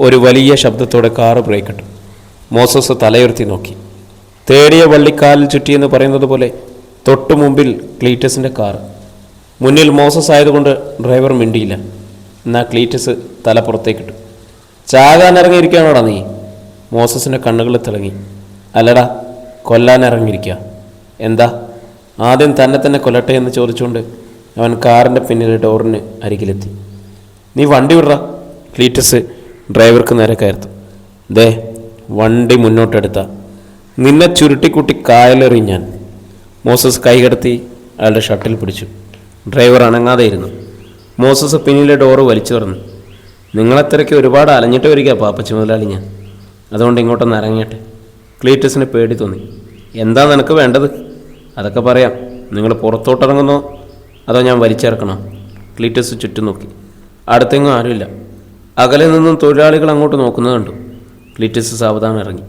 ഒരു വലിയ ശബ്ദത്തോടെ കാറ് ബ്രേക്കിട്ടു. മോസസ് തലയുയർത്തി നോക്കി. തേടിയ വള്ളിക്കാലിൽ ചുറ്റിയെന്ന് പറയുന്നത് പോലെ തൊട്ടു മുമ്പിൽ ക്ലീറ്റസിൻ്റെ കാറ്. മുന്നിൽ മോസസ് ആയതുകൊണ്ട് ഡ്രൈവർ മിണ്ടിയില്ല. എന്നാൽ ക്ലീറ്റസ് തല പുറത്തേക്കിട്ടു. ചാകാൻ ഇറങ്ങിയിരിക്കുകയാണോടാ നീ? മോസസിൻ്റെ കണ്ണുകൾ തിളങ്ങി. അല്ലടാ, കൊല്ലാൻ ഇറങ്ങിയിരിക്കുക. എന്താ? ആദ്യം തന്നെ കൊല്ലട്ടെ എന്ന് ചോദിച്ചുകൊണ്ട് അവൻ കാറിൻ്റെ പിന്നിലെ ഡോറിന് അരികിലെത്തി. നീ വണ്ടി വിടറ. ക്ലീറ്റസ് ഡ്രൈവർക്ക് നേരെ കയർത്തു. ദേ, വണ്ടി മുന്നോട്ടെടുത്ത നിന്നെ ചുരുട്ടിക്കുട്ടി കായലെറി ഞാൻ. മോസസ് കൈ കടത്തി അയാളുടെ ഷട്ടിൽ പിടിച്ചു. ഡ്രൈവർ അനങ്ങാതെയിരുന്നു. മോസസ് പിന്നിലെ ഡോറ് വലിച്ചു തുറന്നു. നിങ്ങളെത്തിരക്ക് ഒരുപാട് അലഞ്ഞിട്ട് വരിക പാപ്പച്ച മുതലാളി ഞാൻ. അതുകൊണ്ട് ഇങ്ങോട്ടൊന്ന് ഇറങ്ങിയട്ടെ. ക്ലീറ്റസിന് പേടി തോന്നി. എന്താ നിനക്ക് വേണ്ടത്? അതൊക്കെ പറയാം. നിങ്ങൾ പുറത്തോട്ടിറങ്ങുന്നോ അതോ ഞാൻ വലിച്ചിറക്കണോ? ക്ലീറ്റസ് ചുറ്റും നോക്കി. അടുത്തെങ്ങും ആരുമില്ല. അകലെ നിന്നും തൊഴിലാളികൾ അങ്ങോട്ട് നോക്കുന്നത് കണ്ടു. ക്ലീറ്റസ് സാവധാനം ഇറങ്ങി.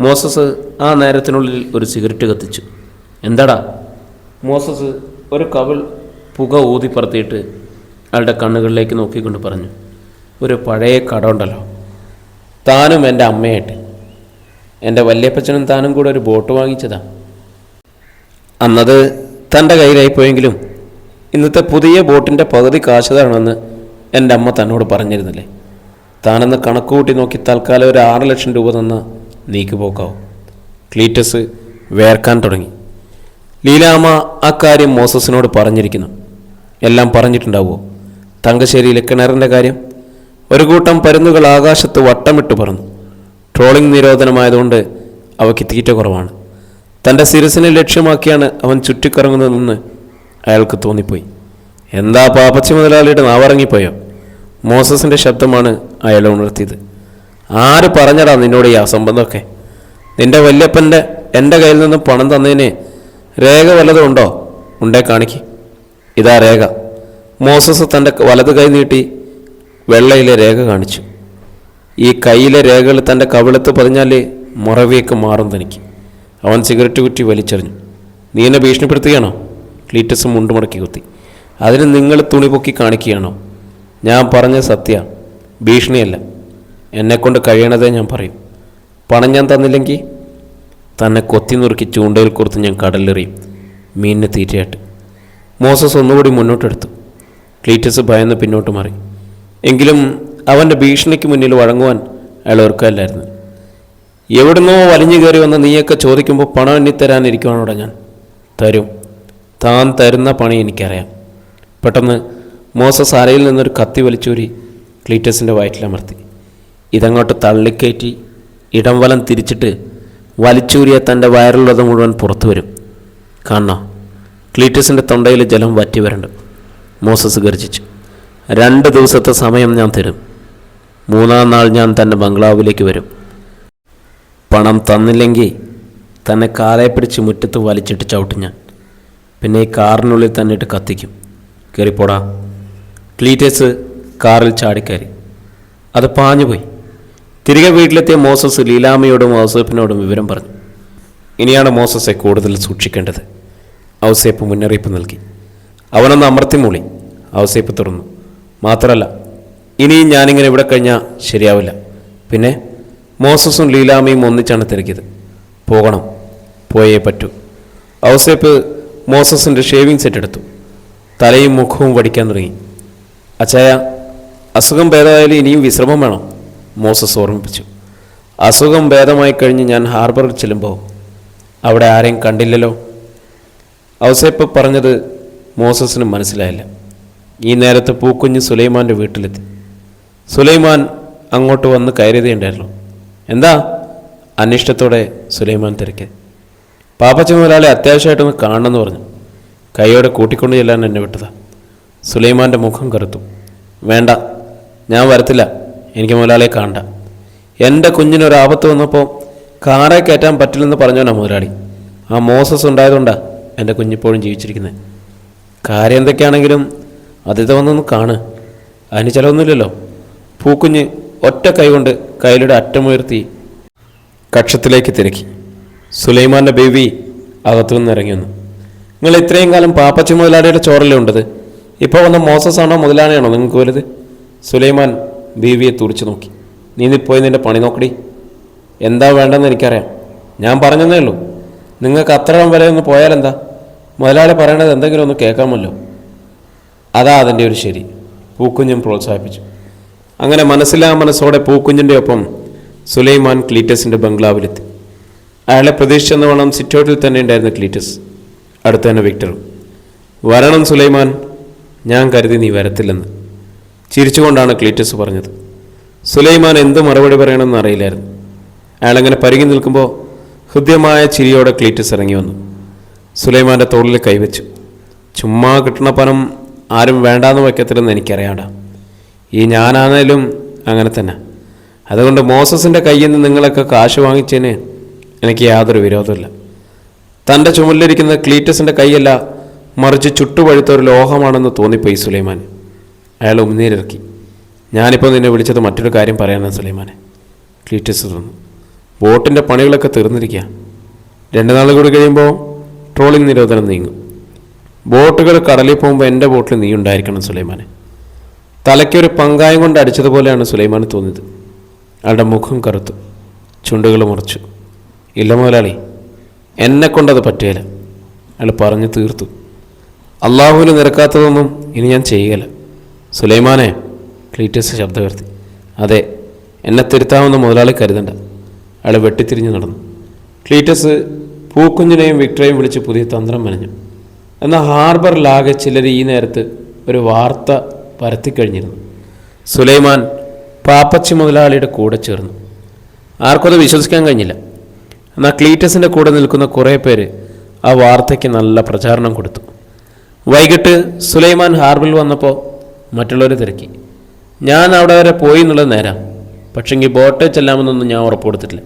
മോസസ് ആ നേരത്തിനുള്ളിൽ ഒരു സിഗരറ്റ് കത്തിച്ചു. എന്താടാ? മോസസ് ഒരു കവിൾ പുക ഊതിപ്പറത്തിയിട്ട് അയാളുടെ കണ്ണുകളിലേക്ക് നോക്കിക്കൊണ്ട് പറഞ്ഞു. ഒരു പഴയ കട ഉണ്ടല്ലോ, താനും എൻ്റെ അമ്മയായിട്ട്. എൻ്റെ വല്യപ്പച്ചനും താനും കൂടെ ഒരു ബോട്ട് വാങ്ങിച്ചതാ. അന്നത് തൻ്റെ കയ്യിലായിപ്പോയെങ്കിലും ഇന്നത്തെ പുതിയ ബോട്ടിൻ്റെ പകുതി കാശതാണെന്ന് എൻ്റെ അമ്മ തന്നോട് പറഞ്ഞിരുന്നില്ലേ? താനെന്ന് കണക്കുകൂട്ടി നോക്കി തൽക്കാലം ഒരു 6 ലക്ഷം രൂപ തന്ന നീക്ക് പോക്കാവും. ക്ലീറ്റസ് വേർക്കാൻ തുടങ്ങി. ലീലാമ്മ അക്കാര്യം മോസസിനോട് പറഞ്ഞിരിക്കുന്നു. എല്ലാം പറഞ്ഞിട്ടുണ്ടാവുമോ? തങ്കശ്ശേരിയിലെ കിണറിൻ്റെ കാര്യം? ഒരു കൂട്ടം പരുന്നുകൾ ആകാശത്ത് വട്ടമിട്ട് പറന്നു. ട്രോളിംഗ് നിരോധനമായതുകൊണ്ട് അവയ്ക്ക് തീറ്റ കുറവാണ്. തൻ്റെ ശിരസിനെ ലക്ഷ്യമാക്കിയാണ് അവൻ ചുറ്റിക്കറങ്ങുന്നതെന്ന് അയാൾക്ക് തോന്നിപ്പോയി. എന്താ പാപ്പച്ചി മുതലാളിയുടെ നാവറങ്ങിപ്പോയോ? മോസസിൻ്റെ ശബ്ദമാണ് അയാളെ ഉണർത്തിയത്. ആര് പറഞ്ഞടാ നിന്നോട് ഈ അസംബന്ധമൊക്കെ? നിന്റെ വല്യപ്പൻ്റെ എൻ്റെ കയ്യിൽ നിന്ന് പണം തന്നതിന് രേഖ വല്ലതും ഉണ്ടോ? ഉണ്ടേ കാണിക്ക്. ഇതാ രേഖ. മോസസ് തൻ്റെ വലത് കൈ നീട്ടി വെള്ളയിലെ രേഖ കാണിച്ചു. ഈ കയ്യിലെ രേഖകൾ തൻ്റെ കവിളത്ത് പതിഞ്ഞാൽ മുറവിയൊക്കെ മാറും തനിക്ക്. അവൻ സിഗരറ്റ് കുറ്റി വലിച്ചെറിഞ്ഞു. നീ എന്നെ ഭീഷണിപ്പെടുത്തുകയാണോ? ക്ലീറ്റസ് മുണ്ടുമടക്കി കുത്തി. അതിന് നിങ്ങൾ തുണി പൊക്കി കാണിക്കുകയാണോ? ഞാൻ പറഞ്ഞ സത്യ, ഭീഷണിയല്ല. എന്നെക്കൊണ്ട് കഴിയണതേ ഞാൻ പറയും. പണം ഞാൻ തന്നില്ലെങ്കിൽ തന്നെ കൊത്തി നുറുക്കി ചൂണ്ടയിൽ കൊടുത്ത് ഞാൻ കടലിലെറിയും, മീനിന് തീറ്റയായിട്ട്. മോസസ് ഒന്നുകൂടി മുന്നോട്ടെടുത്തു. ക്ലീറ്റസ് ഭയന്ന് പിന്നോട്ട് മാറി. എങ്കിലും അവൻ്റെ ഭീഷണിക്ക് മുന്നിൽ വഴങ്ങുവാൻ അയാൾ ഓർക്കല്ലായിരുന്നു. എവിടുന്നോ വലിഞ്ഞു കയറി വന്ന് നീയൊക്കെ ചോദിക്കുമ്പോൾ പണം എണ്ണിത്തരാനിരിക്കുവാണോടെ ഞാൻ? തരും. താൻ തരുന്ന പണി എനിക്കറിയാം. പെട്ടെന്ന് മോസസ് അരയിൽ നിന്നൊരു കത്തി വലിച്ചൂരി ക്ലീറ്റസിൻ്റെ വയറ്റിലമർത്തി. ഇതങ്ങോട്ട് തള്ളിക്കയറ്റി ഇടം വലം തിരിച്ചിട്ട് വലിച്ചൂരിയ തൻ്റെ വയറിലുള്ളത് മുഴുവൻ പുറത്തു വരും. കാണണോ? ക്ലീറ്റസിൻ്റെ തൊണ്ടയിൽ ജലം വറ്റി വരണ്ട്. മോസസ് ഗർജിച്ചു. 2 ദിവസത്തെ സമയം ഞാൻ തരും. 3-ാം നാൾ ഞാൻ തൻ്റെ ബംഗ്ലാവിലേക്ക് വരും. പണം തന്നില്ലെങ്കിൽ തന്നെ കാലെ പിടിച്ച് മുറ്റത്ത് വലിച്ചിട്ട് ചവിട്ടും ഞാൻ. പിന്നെ ഈ കാറിനുള്ളിൽ തന്നെ ഇട്ട് കത്തിക്കും. കയറിപ്പോടാ. ക്ലീറ്റസ് കാറിൽ ചാടിക്കയറി. അത് പാഞ്ഞുപോയി. തിരികെ വീട്ടിലെത്തിയ മോസസ് ലീലാമ്മയോടും ഔസേപ്പിനോടും വിവരം പറഞ്ഞു. ഇനിയാണ് മോസസെ കൂടുതൽ സൂക്ഷിക്കേണ്ടത്. ഔസേപ്പ് മുന്നറിയിപ്പ് നൽകി. അവനൊന്ന് അമർത്തി മൂളി. ഔസേപ്പ് തുറന്നു. മാത്രമല്ല, ഇനിയും ഞാനിങ്ങനെ ഇവിടെ കഴിഞ്ഞാൽ ശരിയാവില്ല. പിന്നെ മോസസും ലീലാമ്മയും ഒന്നിച്ചാണ് തിരക്കിയത്. പോകണം, പോയേ പറ്റൂ. ഔസേപ്പ് മോസസിൻ്റെ ഷേവിംഗ് സെറ്റ് എടുത്തു. തലയും മുഖവും വടിക്കാൻ തുടങ്ങി. അച്ചായ, അസുഖം ഭേദമായാലും ഇനിയും വിശ്രമം വേണം, മോസസ് ഓർമ്മിപ്പിച്ചു. അസുഖം ഭേദമായി കഴിഞ്ഞ് ഞാൻ ഹാർബറിൽ ചെല്ലുമ്പോൾ അവിടെ ആരെയും കണ്ടില്ലല്ലോ. ഔസേപ്പ് പറഞ്ഞത് മോസസിന് മനസ്സിലായില്ല. ഈ നേരത്ത് പൂക്കുഞ്ഞ് സുലൈമാൻ്റെ വീട്ടിലെത്തി. സുലൈമാൻ അങ്ങോട്ട് വന്ന് കയറിയതേണ്ടായിരുന്നു. എന്താ? അനിഷ്ടത്തോടെ സുലൈമാൻ തിരക്കി. പാപ്പച്ച മുതലാളി അത്യാവശ്യമായിട്ടൊന്ന് കാണണമെന്ന് പറഞ്ഞു. കൈയോടെ കൂട്ടിക്കൊണ്ട് ചെല്ലാൻ എന്നെ വിട്ടതാ. സുലൈമാൻ്റെ മുഖം കറുത്തു. വേണ്ട, ഞാൻ വരത്തില്ല. എനിക്ക് മുതലാളിയെ കാണണ്ട. എൻ്റെ കുഞ്ഞിനൊരാപത്ത് വന്നപ്പോൾ കാറെ കയറ്റാൻ പറ്റില്ലെന്ന് പറഞ്ഞോനാ മുതലാളി. ആ മോസസ് ഉണ്ടായതുകൊണ്ടാണ് എൻ്റെ കുഞ്ഞിപ്പോഴും ജീവിച്ചിരിക്കുന്നത്. കാര്യം എന്തൊക്കെയാണെങ്കിലും അതിഥ വന്നൊന്ന് കാണ്. അതിന് ചിലവൊന്നുമില്ലല്ലോ. പൂക്കുഞ്ഞ് ഒറ്റ കൈകൊണ്ട് കയ്യിലൂടെ അറ്റമുയർത്തി കക്ഷത്തിലേക്ക് തിരക്കി. സുലൈമാൻ്റെ ബേബി അകത്തു നിന്ന് ഇറങ്ങി വന്നു. നിങ്ങൾ ഇത്രയും കാലം പാപ്പച്ചി മുതലാളിയുടെ ചോറല്ലേ ഉണ്ടത്? ഇപ്പോൾ വന്ന മോസസാണോ മുതലാളിയാണോ നിങ്ങൾക്ക് വലുത്? സുലൈമാൻ ബീവിയെ തുറിച്ചു നോക്കി. നീ പോയി നിൻ്റെ പണി നോക്കടി. എന്താ വേണ്ടെന്ന് എനിക്കറിയാം. ഞാൻ പറഞ്ഞതേ ഉള്ളൂ. നിങ്ങൾക്ക് അത്രയും വരെ ഒന്ന് പോയാലെന്താ? മുതലാളി പറയണത് എന്തെങ്കിലും ഒന്ന് കേൾക്കാമല്ലോ. അതാ അതിൻ്റെ ഒരു ശരി, പൂക്കുഞ്ഞും പ്രോത്സാഹിപ്പിച്ചു. അങ്ങനെ മനസ്സിലാ മനസ്സോടെ പൂക്കുഞ്ഞിൻ്റെ ഒപ്പം സുലൈമാൻ ക്ലീറ്റസിൻ്റെ ബംഗ്ലാവിലെത്തി. അയാളെ പ്രതീക്ഷിച്ചെന്ന് വേണം സിറ്റൗട്ടിൽ തന്നെ ഉണ്ടായിരുന്ന ക്ലീറ്റസ്. അടുത്ത് തന്നെ വിക്ടറും. വരണം സുലൈമാൻ, ഞാൻ കരുതി നീ വരത്തില്ലെന്ന് ചിരിച്ചുകൊണ്ടാണ് ക്ലീറ്റസ് പറഞ്ഞത്. സുലൈമാൻ എന്ത് മറുപടി പറയണമെന്ന് അറിയില്ലായിരുന്നു. അയാളങ്ങനെ പരുങ്ങി നിൽക്കുമ്പോൾ ഹൃദ്യമായ ചിരിയോടെ ക്ലീറ്റസ് ഇറങ്ങി വന്നു. സുലൈമാൻ്റെ തോളിൽ കൈവച്ചു. ചുമ്മാ കിട്ടണ പണം ആരും വേണ്ടാന്ന് വയ്ക്കത്തില്ലെന്ന് എനിക്കറിയാടാ. ഈ ഞാനാണേലും അങ്ങനെ തന്നെ. അതുകൊണ്ട് മോസസിൻ്റെ കയ്യിൽ നിന്ന് നിങ്ങളൊക്കെ കാശ് വാങ്ങിച്ചതിന് എനിക്ക് യാതൊരു വിരോധമില്ല. തൻ്റെ ചുമലിലിരിക്കുന്ന ക്ലീറ്റസിൻ്റെ കൈയല്ല, മറിച്ച് ചുട്ടുപഴുത്ത ഒരു ലോഹമാണെന്ന് തോന്നിപ്പോയി സുലൈമാൻ. അയാൾ ഉമിനീരിറക്കി. ഞാനിപ്പോൾ നിന്നെ വിളിച്ചത് മറ്റൊരു കാര്യം പറയാനാണ് സുലൈമാനെ. ക്ലീറ്റസ് തുറന്നു. ബോട്ടിൻ്റെ പണികളൊക്കെ തീർന്നിരിക്കുക. 2 നാൾ കൂടി കഴിയുമ്പോൾ ട്രോളിംഗ് നിരോധനം നീങ്ങും. ബോട്ടുകൾ കടലിൽ പോകുമ്പോൾ എൻ്റെ ബോട്ടിൽ നീ ഉണ്ടായിരിക്കണം സുലൈമാനെ. തലയ്ക്കൊരു പങ്കായം കൊണ്ട് അടിച്ചതുപോലെയാണ് സുലൈമാന് തോന്നിയത്. അയാളുടെ മുഖം കറുത്തു, ചുണ്ടുകൾ മുറിച്ചു. ഇല്ല മുതലാളി, എന്നെ കൊണ്ടത് പറ്റുകയില്ല. അയാൾ പറഞ്ഞു തീർത്തു. അള്ളാഹുവിന് നിരക്കാത്തതൊന്നും ഇനി ഞാൻ ചെയ്യുകയില്ല. സുലൈമാനെ, ക്ലീറ്റസ് ശബ്ദമുയർത്തി. അതെ, എന്നെ തിരുത്താമെന്ന് മുതലാളി കരുതണ്ട. അയാൾ വെട്ടിത്തിരിഞ്ഞ് നടന്നു. ക്ലീറ്റസ് പൂക്കുഞ്ഞിനെയും വിക്ടറേയും വിളിച്ച് പുതിയ തന്ത്രം മെനഞ്ഞു. എന്നാൽ ഹാർബറിലാകെ ചിലർ ഈ നേരത്ത് ഒരു വാർത്ത പരത്തിക്കഴിഞ്ഞിരുന്നു. സുലൈമാൻ പാപ്പച്ചി മുതലാളിയുടെ കൂടെ ചേർന്നു. ആർക്കും അത് വിശ്വസിക്കാൻ കഴിഞ്ഞില്ല. എന്നാൽ ക്ലീറ്റസിൻ്റെ കൂടെ നിൽക്കുന്ന കുറേ പേര് ആ വാർത്തയ്ക്ക് നല്ല പ്രചാരണം കൊടുത്തു. വൈകിട്ട് സുലൈമാൻ ഹാർബറിൽ വന്നപ്പോൾ മറ്റുള്ളവർ തിരക്കി. ഞാൻ അവിടെ വരെ പോയി എന്നുള്ളത് നേരാം, പക്ഷെങ്കിൽ ബോട്ടിൽ ചെല്ലാമെന്നൊന്നും ഞാൻ ഉറപ്പ് കൊടുത്തിട്ടില്ല.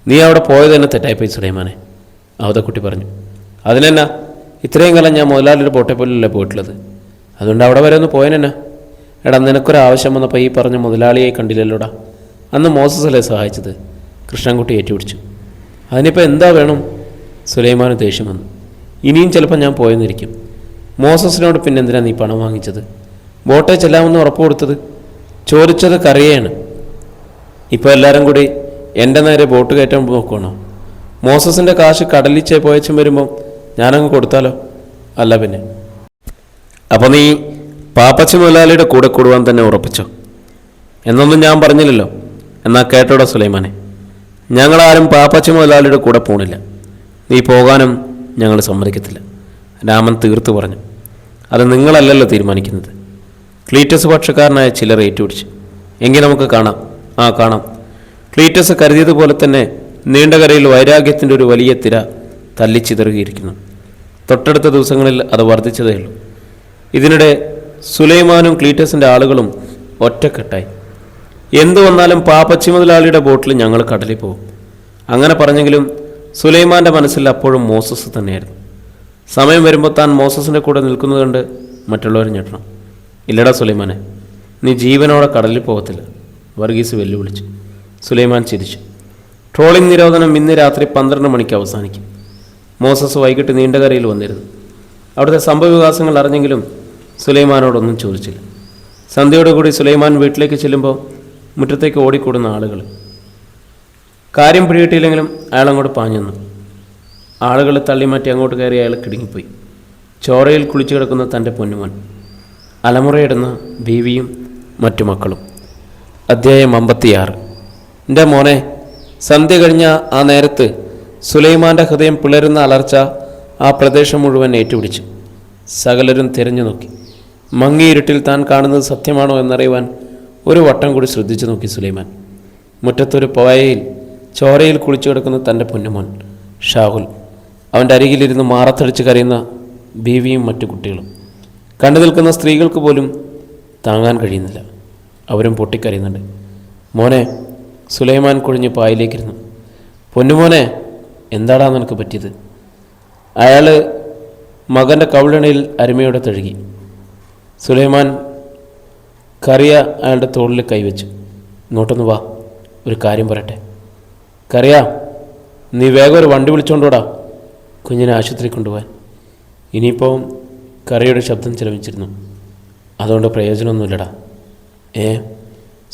നീ അവിടെ പോയത് തന്നെ തെറ്റായിപ്പോയി സുലൈമാനെ, അവതക്കുട്ടി പറഞ്ഞു. അതിനെന്നാ, ഇത്രയും കാലം ഞാൻ മുതലാളിയുടെ ബോട്ടെ പോലല്ലേ പോയിട്ടുള്ളത്. അതുകൊണ്ട് അവിടെ വരെ ഒന്ന് പോയനെന്നാ. എടാ, നിനക്കൊരാവശ്യം വന്നപ്പോൾ ഈ പറഞ്ഞ മുതലാളിയെ കണ്ടില്ലല്ലോടാ. അന്ന് മോസസല്ലേ സഹായിച്ചത്. കൃഷ്ണൻകുട്ടി ഏറ്റുപിടിച്ചു. അതിനിപ്പോൾ എന്താ വേണം? സുലൈമാന് ദേഷ്യം വന്നു. ഇനിയും ചിലപ്പോൾ ഞാൻ പോയെന്നിരിക്കും. മോസസിനോട് പിന്നെ എന്തിനാ നീ പണം വാങ്ങിച്ചത്? ബോട്ടെ ചെല്ലാമെന്ന് ഉറപ്പ് കൊടുത്തത്? ചോദിച്ചത് കറിയാണ്. ഇപ്പോൾ എല്ലാവരും കൂടി എൻ്റെ നേരെ ബോട്ട് കയറ്റാൻ നോക്കണോ? മോസസിൻ്റെ കാശ് കടലിൽ പോയച്ചും വരുമ്പം ഞാനങ്ങ് കൊടുത്താലോ? അല്ല പിന്നെ. അപ്പോൾ നീ പാപ്പച്ചി മുതലാളിയുടെ കൂടെ കൂടുവാൻ തന്നെ ഉറപ്പിച്ചോ? എന്നൊന്നും ഞാൻ പറഞ്ഞില്ലല്ലോ. എന്നാൽ കേട്ടോടാ സുലൈമാനെ, ഞങ്ങളാരും പാപ്പച്ചി മുതലാളിയുടെ കൂടെ പോണില്ല. നീ പോകാനും ഞങ്ങൾ സമ്മതിക്കത്തില്ല. രാമൻ തീർത്തു പറഞ്ഞു. അത് നിങ്ങളല്ലല്ലോ തീരുമാനിക്കുന്നത്. ക്ലീറ്റസ് പക്ഷക്കാരനായ ചിലർ ഏറ്റുപിടിച്ചു. എങ്കിൽ നമുക്ക് കാണാം. ആ കാണാം. ക്ലീറ്റസ് കരുതിയതുപോലെ തന്നെ നീണ്ടകരയിൽ വൈരാഗ്യത്തിൻ്റെ ഒരു വലിയ തിര തല്ലിച്ചിതറുകയിരിക്കുന്നു. തൊട്ടടുത്ത ദിവസങ്ങളിൽ അത് വർദ്ധിച്ചതേയുള്ളൂ. ഇതിനിടെ സുലൈമാനും ക്ലീറ്റസിൻ്റെ ആളുകളും ഒറ്റക്കെട്ടായി. എന്തു വന്നാലും പാപ്പച്ചി മുതലാളിയുടെ ബോട്ടിൽ ഞങ്ങൾ കടലിൽ പോകും. അങ്ങനെ പറഞ്ഞെങ്കിലും സുലൈമാൻ്റെ മനസ്സിൽ അപ്പോഴും മോസസ് തന്നെയായിരുന്നു. സമയം വരുമ്പോൾ താൻ മോസസിൻ്റെ കൂടെ നിൽക്കുന്നത് കണ്ട് മറ്റുള്ളവർ ഞെട്ടണം. ഇല്ലടാ സുലൈമാനെ, നീ ജീവനോടെ കടലിൽ പോകത്തില്ല, വർഗീസ് വെല്ലുവിളിച്ചു. സുലൈമാൻ ചിരിച്ചു. ട്രോളിംഗ് നിരോധനം ഇന്ന് രാത്രി 12 മണിക്ക് അവസാനിക്കും. മോസസ് വൈകിട്ട് നീണ്ടകരയിൽ വന്നിരുന്നു. അവിടുത്തെ സംഭവവികാസങ്ങൾ അറിഞ്ഞെങ്കിലും സുലൈമാനോടൊന്നും ചോദിച്ചില്ല. സന്ധ്യയോടുകൂടി സുലൈമാൻ വീട്ടിലേക്ക് ചെല്ലുമ്പോൾ മുറ്റത്തേക്ക് ഓടിക്കൂടുന്ന ആളുകൾ. കാര്യം പിടികിട്ടിയില്ലെങ്കിലും അയാൾ അങ്ങോട്ട് പാഞ്ഞു. ആളുകൾ തള്ളിമാറ്റി അങ്ങോട്ട് കയറി അയാൾ കിടുങ്ങിപ്പോയി. ചോറയിൽ കുളിച്ചു കിടക്കുന്ന തൻ്റെ പൊന്നുമോൻ, അലമുറയിടുന്ന ബീവിയും മറ്റു മക്കളും. അധ്യായം 56. എൻ്റെ മോനെ. സന്ധ്യ കഴിഞ്ഞ ആ നേരത്ത് സുലൈമാൻ്റെ ഹൃദയം പിളരുന്ന അലർച്ച ആ പ്രദേശം മുഴുവൻ ഏറ്റുപിടിച്ചു. സകലരും തിരഞ്ഞു നോക്കി. മങ്ങിയിരുട്ടിൽ താൻ കാണുന്നത് സത്യമാണോ എന്നറിയുവാൻ ഒരു വട്ടം കൂടി ശ്രദ്ധിച്ചു നോക്കി സുലൈമാൻ. മുറ്റത്തൊരു പോയയിൽ ചോരയിൽ കുളിച്ചു കിടക്കുന്ന തൻ്റെ പൊന്നുമോൻ ഷാഹുൽ. അവൻ്റെ അരികിലിരുന്ന് മാറത്തടിച്ച് കരയുന്ന ബീവിയും മറ്റു കുട്ടികളും. കണ്ടു നിൽക്കുന്ന സ്ത്രീകൾക്ക് പോലും താങ്ങാൻ കഴിയുന്നില്ല. അവരും പൊട്ടിക്കരയുന്നുണ്ട്. മോനെ. സുലൈമാൻ കുഴിഞ്ഞ് പായിലേക്കിരുന്നു. പൊന്നുമോനെ, എന്താടാ നിനക്ക് പറ്റിയത്? അയാൾ മകൻ്റെ കവിളിണയിൽ അരുമയോടെ തഴുകി. സുലൈമാൻ കറിയ അയാളുടെ തോളിൽ കൈവച്ചു. ഇങ്ങോട്ടൊന്ന് വാ, ഒരു കാര്യം പറയട്ടെ. കറിയ, നീ വേഗം ഒരു വണ്ടി വിളിച്ചോണ്ടോടാ, കുഞ്ഞിനെ ആശുപത്രി കൊണ്ടുപോകാൻ. ഇനിയിപ്പോൾ കറിയുടെ ശബ്ദം ചിലവിച്ചിരുന്നു. അതുകൊണ്ട് പ്രയോജനമൊന്നുമില്ലടാ.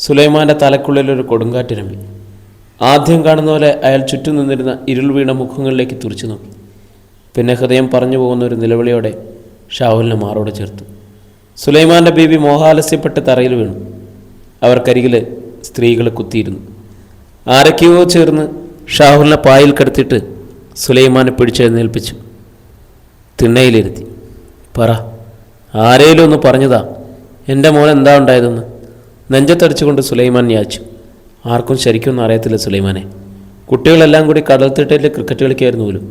സുലൈമാൻ്റെ തലക്കുള്ളിലൊരു കൊടുങ്കാറ്റിരമ്പി. ആദ്യം കാണുന്ന പോലെ അയാൾ ചുറ്റും നിന്നിരുന്ന ഇരുൾ വീണ മുഖങ്ങളിലേക്ക് തുറിച്ചു നോക്കി. പിന്നെ ഹൃദയം പറഞ്ഞു പോകുന്ന ഒരു നിലവിളിയോടെ ഷാഹുലിനെ മാറോട് ചേർത്തു. സുലൈമാൻ്റെ ബീവി മോഹാലസ്യപ്പെട്ട് തറയിൽ വീണു. അവർക്കരികിൽ സ്ത്രീകൾ കുത്തിയിരുന്നു. ആരൊക്കെയോ ചേർന്ന് ഷാഹുലിനെ പായിൽ കിടത്തിയിട്ട് സുലൈമാനെ പിടിച്ചെഴുന്നേൽപ്പിച്ചു. തിണ്ണയിലിരുത്തി. പറ, ആരേലും ഒന്ന് പറഞ്ഞതാ എൻ്റെ മോൻ എന്താ ഉണ്ടായതെന്ന്. നെഞ്ചത്തടിച്ചുകൊണ്ട് സുലൈമാൻ യാചിച്ചു. ആർക്കും ശരിക്കൊന്നും അറിയത്തില്ല സുലൈമാനെ. കുട്ടികളെല്ലാം കൂടി കടൽത്തിട്ടയിൽ ക്രിക്കറ്റ് കളിക്കായിരുന്നു പോലും.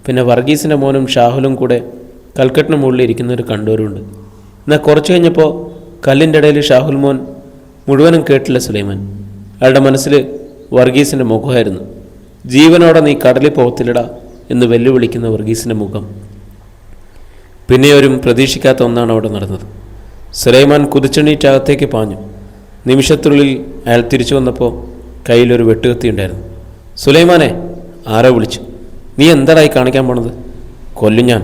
പിന്നെ വർഗീസിൻ്റെ മോനും ഷാഹുലും കൂടെ കൽക്കെട്ടിന് മുകളിൽ ഇരിക്കുന്നവർ കണ്ടവരുണ്ട്. എന്നാൽ കുറച്ച് കഴിഞ്ഞപ്പോൾ കല്ലിൻ്റെ ഇടയിൽ ഷാഹുൽ മോൻ മുഴുവനും കേട്ടില്ല സുലൈമാൻ. അയാളുടെ മനസ്സിൽ വർഗീസിൻ്റെ മുഖമായിരുന്നു. ജീവനോടെ നീ കടലിൽ പോകത്തില്ലടാ എന്ന് വെല്ലുവിളിക്കുന്ന വർഗീസിൻ്റെ മുഖം. പിന്നെയൊരും പ്രതീക്ഷിക്കാത്ത ഒന്നാണ് അവിടെ നടന്നത്. സുലൈമാൻ കുതിച്ചെണീറ്റ് അകത്തേക്ക് പാഞ്ഞു. നിമിഷത്തിനുള്ളിൽ അയാൾ തിരിച്ചു വന്നപ്പോൾ കയ്യിലൊരു വെട്ടുകത്തി ഉണ്ടായിരുന്നു. സുലൈമാനെ, ആരോ വിളിച്ചു. നീ എന്താടായി കാണിക്കാൻ പോണത്? കൊല്ലും ഞാൻ.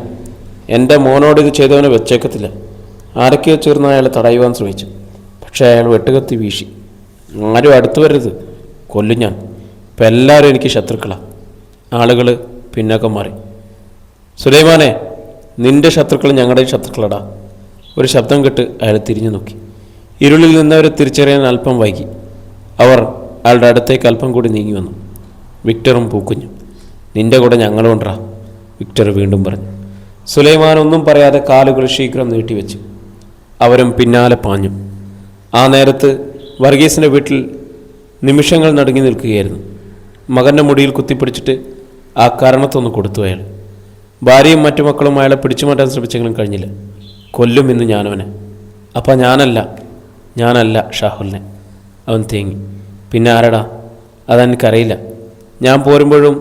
എൻ്റെ മോനോട് ഇത് ചെയ്തവനെ വെച്ചേക്കത്തില്ല. ആരൊക്കെയോ ചേർന്ന് അയാളെ തടയുവാൻ ശ്രമിച്ചു. പക്ഷേ അയാൾ വെട്ടുകത്തി വീശി. ആരും അടുത്തു വരരുത്, കൊല്ലും ഞാൻ. ഇപ്പം എല്ലാവരും എനിക്ക് ശത്രുക്കളാണ്. ആളുകൾ പിന്നോക്കം മാറി. സുലൈമാനെ, നിന്റെ ശത്രുക്കൾ ഞങ്ങളുടെ ശത്രുക്കളടാ. ഒരു ശബ്ദം കേട്ട് അയാൾ തിരിഞ്ഞു നോക്കി. ഇരുളിൽ നിന്നവരെ തിരിച്ചറിയാൻ അല്പം വൈകി. അവർ അയാളുടെ അടുത്തേക്ക് അല്പം കൂടി നീങ്ങി വന്നു. വിക്ടറും പൂക്കുഞ്ഞും. നിന്റെ കൂടെ ഞങ്ങളും ഉണ്ടാ, വിക്ടർ വീണ്ടും പറഞ്ഞു. സുലൈമാൻ ഒന്നും പറയാതെ കാലുകൾ ശീഘ്രം നീട്ടിവെച്ചു. അവരും പിന്നാലെ പാഞ്ഞു. ആ നേരത്ത് വർഗീസിൻ്റെ വീട്ടിൽ നിമിഷങ്ങൾ നടുങ്ങി നിൽക്കുകയായിരുന്നു. മകൻ്റെ മുടിയിൽ കുത്തിപ്പിടിച്ചിട്ട് ആ കാരണത്തൊന്ന് കൊടുത്തു അയാൾ. ഭാര്യയും മറ്റു മക്കളും അയാളെ പിടിച്ചു മാറ്റാൻ ശ്രമിച്ചെങ്കിലും കഴിഞ്ഞില്ല. കൊല്ലും ഇന്ന് ഞാനവനെ. അപ്പം ഞാനല്ല ഷാഹുലിനെ. അവൻ തേങ്ങി. പിന്നെ ആരടാ? അതെനിക്കറിയില്ല. ഞാൻ പോരുമ്പോഴും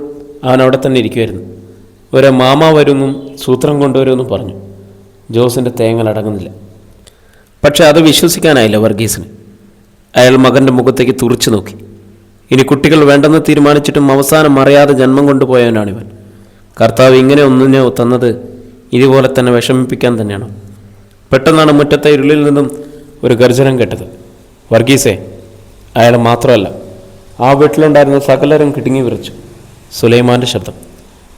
അവൻ അവിടെ തന്നെ ഇരിക്കുമായിരുന്നു. ഒരു മാമ വരുമെന്നും സൂത്രം കൊണ്ടുവരുമെന്നും പറഞ്ഞു. ജോസിൻ്റെ തേങ്ങൽ അടങ്ങുന്നില്ല. പക്ഷെ അത് വിശ്വസിക്കാനായില്ല വർഗീസിന്. അയാൾ മകൻ്റെ മുഖത്തേക്ക് തുറിച്ചു നോക്കി. ഇനി കുട്ടികൾ വേണ്ടെന്ന് തീരുമാനിച്ചിട്ടും അവസാനം അറിയാതെ ജന്മം കൊണ്ടുപോയവനാണിവൻ. കർത്താവ് ഇങ്ങനെ ഒന്നിനെ തന്നത് ഇതുപോലെ തന്നെ വിഷമിപ്പിക്കാൻ തന്നെയാണോ? പെട്ടെന്നാണ് മുറ്റത്തെ ഇരുളിൽ നിന്നും ഒരു ഗർജനം കേട്ടത്. വർഗീസേ! അയാൾ മാത്രമല്ല, ആ വീട്ടിലുണ്ടായിരുന്ന സകലരും കിടുങ്ങി വിറച്ചു. സുലൈമാൻ്റെ ശബ്ദം.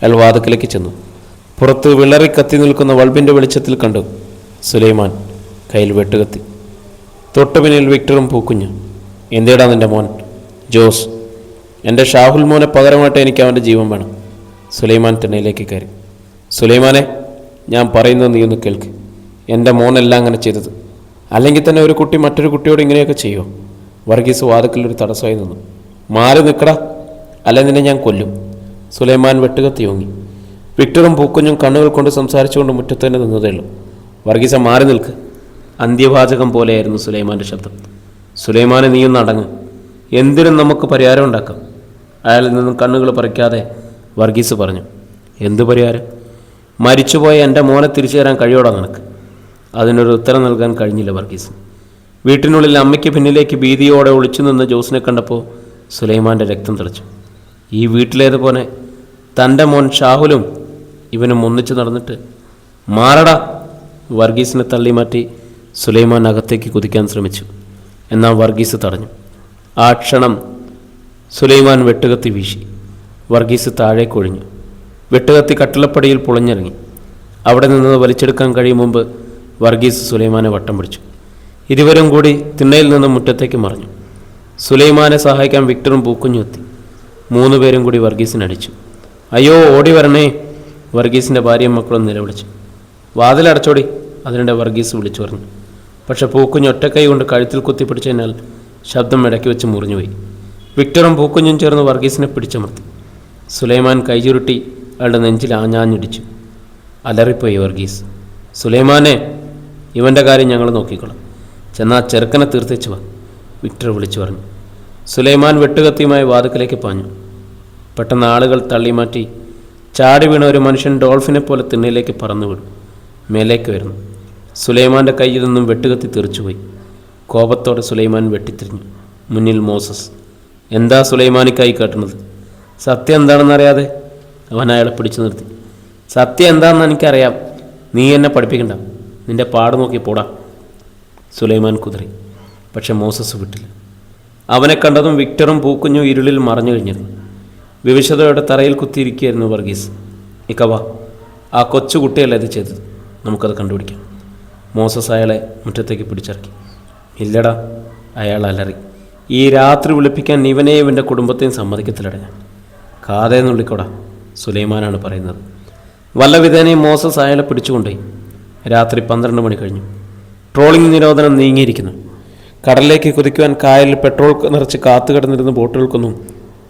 അയാൾ വാതിക്കലേക്ക് ചെന്നു. പുറത്ത് വിളറി കത്തി നിൽക്കുന്ന ബൾബിൻ്റെ വെളിച്ചത്തിൽ കണ്ടു സുലൈമാൻ കയ്യിൽ വെട്ടുകത്തി. തൊട്ടു പിന്നിൽ വിക്ടറും പൂക്കുഞ്ഞു. എന്തേടാ നിൻ്റെ മോൻ? ജോസ്. എൻ്റെ ഷാഹുൽ മോനെ പകരമായിട്ട് എനിക്ക് അവൻ്റെ ജീവൻ വേണം. സുലൈമാൻ തിണ്ണയിലേക്ക് കയറി. സുലൈമാനെ, ഞാൻ പറയുന്നത് നീ ഒന്ന് കേൾക്ക്. എൻ്റെ മോനല്ല അങ്ങനെ ചെയ്തത്. അല്ലെങ്കിൽ തന്നെ ഒരു കുട്ടി മറ്റൊരു കുട്ടിയോട് ഇങ്ങനെയൊക്കെ ചെയ്യുമോ? വർഗീസ് വാതിക്കലൊരു തടസ്സമായി നിന്നു. മാറി നിൽക്കടാ, അല്ലെ നിന്നെ ഞാൻ കൊല്ലും. സുലൈമാൻ വെട്ടുകത്തി ഓങ്ങി. വിക്ടറും പൂക്കുഞ്ഞും കണ്ണുകൾ കൊണ്ട് സംസാരിച്ചുകൊണ്ട് മുറ്റത്ത് തന്നെ നിന്നതേ ഉള്ളൂ. വർഗീസ, മാറി നിൽക്ക്. അന്ത്യവാചകം പോലെയായിരുന്നു സുലൈമാൻ്റെ ശബ്ദം. സുലൈമാനെ, നീയൊന്ന് അടങ്ങ്. എന്തിനും നമുക്ക് പരിഹാരം ഉണ്ടാക്കാം. അയാളിൽ നിന്നും കണ്ണുകൾ പറിക്കാതെ വർഗീസ് പറഞ്ഞു. എന്തു പരിഹാരം? മരിച്ചുപോയ എൻ്റെ മോനെ തിരിച്ചു തരാൻ കഴിയോടാ നിനക്ക്? അതിനൊരു ഉത്തരം നൽകാൻ കഴിഞ്ഞില്ല വർഗീസ്. വീട്ടിനുള്ളിൽ അമ്മയ്ക്ക് പിന്നിലേക്ക് ഭീതിയോടെ ഒളിച്ചു നിന്ന് ജോസിനെ കണ്ടപ്പോൾ സുലൈമാൻ്റെ രക്തം തിളച്ചു. ഈ വീട്ടിലേതുപോലെ തൻ്റെ മോൻ ഷാഹുലും ഇവനും ഒന്നിച്ചു നടന്നിട്ട് മാറടാ. വർഗീസിനെ തള്ളി മാറ്റി സുലൈമാൻ അകത്തേക്ക് കുതിക്കാൻ ശ്രമിച്ചു. എന്നാൽ വർഗീസ് തടഞ്ഞു. ആ ക്ഷണം സുലൈമാൻ വെട്ടുകത്തി വീശി. വർഗീസ് താഴേക്ക് ഒഴിഞ്ഞു. വെട്ടുകത്തി കട്ടിളപ്പടിയിൽ പൊളിഞ്ഞിറങ്ങി. അവിടെ നിന്ന് വലിച്ചെടുക്കാൻ കഴിയും മുമ്പ് വർഗീസ് സുലൈമാനെ വട്ടം പിടിച്ചു. ഇരുവരും കൂടി തിണ്ണയിൽ നിന്ന് മുറ്റത്തേക്ക് മറിഞ്ഞു. സുലൈമാനെ സഹായിക്കാൻ വിക്ടറും പൂക്കുഞ്ഞും എത്തി. 3 പേരും കൂടി വർഗീസിനടിച്ചു. അയ്യോ, ഓടി വരണേ! വർഗീസിൻ്റെ ഭാര്യയും മക്കളും നിലവിളിച്ചു. വാതിലടച്ചോടി! അതിനിടെ വർഗീസ് വിളിച്ചു പറഞ്ഞു. പക്ഷെ പൂക്കുഞ്ഞ് ഒറ്റക്കൈ കൊണ്ട് കഴുത്തിൽ കുത്തിപ്പിടിച്ചതിനാൽ ശബ്ദം ഇടയ്ക്ക് വെച്ച് മുറിഞ്ഞുപോയി. വിക്ടറും പൂക്കുഞ്ഞും ചേർന്ന് വർഗീസിനെ പിടിച്ചമർത്തി. സുലൈമാൻ കൈചുരുട്ടി അയാളുടെ നെഞ്ചിൽ ആഞ്ഞാഞ്ഞിടിച്ചു. അലറിപ്പോയി വർഗീസ്. സുലൈമാനെ, ഇവൻ്റെ കാര്യം ഞങ്ങൾ നോക്കിക്കോളാം. ചെന്നാൽ ചെറുക്കനെ തീർത്തിച്ചു വാ, വിക്ടർ വിളിച്ചു പറഞ്ഞു. സുലൈമാൻ വെട്ടുകത്തിയുമായി വാതിക്കലേക്ക് പാഞ്ഞു. പെട്ടെന്ന് ആളുകൾ തള്ളിമാറ്റി ചാടി വീണ ഒരു മനുഷ്യൻ ഡോൾഫിനെ പോലെ തിണ്ണയിലേക്ക് പറന്നു വിടും. മേലേക്ക് വരുന്നു. സുലൈമാൻ്റെ കയ്യിൽ നിന്നും വെട്ടുകത്തി തെറിച്ചുപോയി. കോപത്തോടെ സുലൈമാൻ വെട്ടിത്തിരിഞ്ഞു. മുന്നിൽ മോസസ്. എന്താ സുലൈമാനിക്കായി കേട്ടുന്നത്? സത്യം എന്താണെന്നറിയാതെ അവൻ അയാളെ പിടിച്ചു നിർത്തി. സത്യം എന്താണെന്ന് എനിക്കറിയാം. നീ എന്നെ പഠിപ്പിക്കണ്ട. നിന്റെ പാട് നോക്കി പോടാ. സുലൈമാൻ കുതിറി. പക്ഷെ മോസസ് വിട്ടില്ല. അവനെ കണ്ടതും വിക്ടറും പൂക്കുഞ്ഞും ഇരുളിൽ മറഞ്ഞു കഴിഞ്ഞിരുന്നു. വിവിശതയോടെ തറയിൽ കുത്തിയിരിക്കുകയായിരുന്നു വർഗീസ്. ഇക്കവാ, ആ കൊച്ചുകുട്ടിയല്ല ഇത് ചെയ്തത്. നമുക്കത് കണ്ടുപിടിക്കാം. മോസസ് അയാളെ മുറ്റത്തേക്ക് പിടിച്ചിറക്കി. ഇല്ലടാ, അയാൾ അലറി. ഈ രാത്രി വിളിപ്പിക്കാൻ ഇവനെയും ഇവൻ്റെ കുടുംബത്തെയും സമ്മതിക്കത്തില്ലട ഞാൻ. കാതേ നുള്ളിക്കോടാ, സുലൈമാനാണ് പറയുന്നത്. വല്ല വിധേനയും മോസസ് അയാളെ പിടിച്ചുകൊണ്ടുപോയി. രാത്രി 12 മണി കഴിഞ്ഞു. ട്രോളിംഗ് നിരോധനം നീങ്ങിയിരിക്കുന്നു. കടലിലേക്ക് കുതിക്കുവാൻ കായലിൽ പെട്രോൾ നിറച്ച് കാത്തുകിടന്നിരുന്ന ബോട്ടുകൾക്കൊന്നും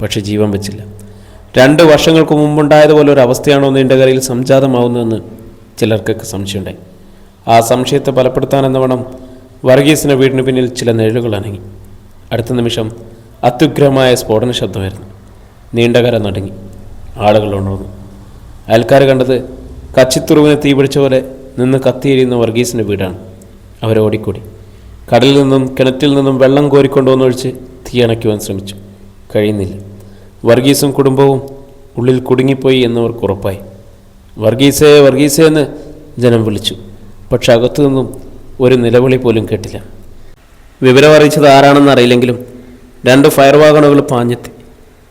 പക്ഷെ ജീവൻ വെച്ചില്ല. 2 വർഷങ്ങൾക്ക് മുമ്പുണ്ടായതുപോലെ ഒരു അവസ്ഥയാണോ നീണ്ടകരയിൽ സംജാതമാവുന്നതെന്ന് ചിലർക്കൊക്കെ സംശയമുണ്ടായി. ആ സംശയത്തെ ബലപ്പെടുത്താനെന്നവണ്ണം വർഗീസിൻ്റെ വീടിന് പിന്നിൽ ചില നിഴലുകൾ അനങ്ങി. അടുത്ത നിമിഷം അത്യുഗ്രമായ സ്ഫോടന ശബ്ദമായിരുന്നു. നീണ്ടകര നടുങ്ങി. ആളുകൾ ഉണർന്നു. അയൽക്കാർ കണ്ടത് കച്ചിത്തുറുവിനെ തീപിടിച്ച പോലെ നിന്ന് കത്തിയെരിയുന്ന വർഗീസിൻ്റെ വീടാണ്. അവരോടിക്കൂടി. കടലിൽ നിന്നും കിണറ്റിൽ നിന്നും വെള്ളം കോരിക്കൊണ്ടുവന്നൊഴിച്ച് തീ അണയ്ക്കുവാൻ ശ്രമിച്ചു. കഴിയുന്നില്ല. വർഗീസും കുടുംബവും ഉള്ളിൽ കുടുങ്ങിപ്പോയി എന്നവർക്ക് ഉറപ്പായി. വർഗീസേ വർഗീസേ എന്ന് ജനം വിളിച്ചു. പക്ഷെ അകത്തു നിന്നും ഒരു നിലവിളി പോലും കേട്ടില്ല. വിവരം അറിയിച്ചത് ആരാണെന്ന് അറിയില്ലെങ്കിലും 2 ഫയർ വാഗണുകൾ പാഞ്ഞെത്തി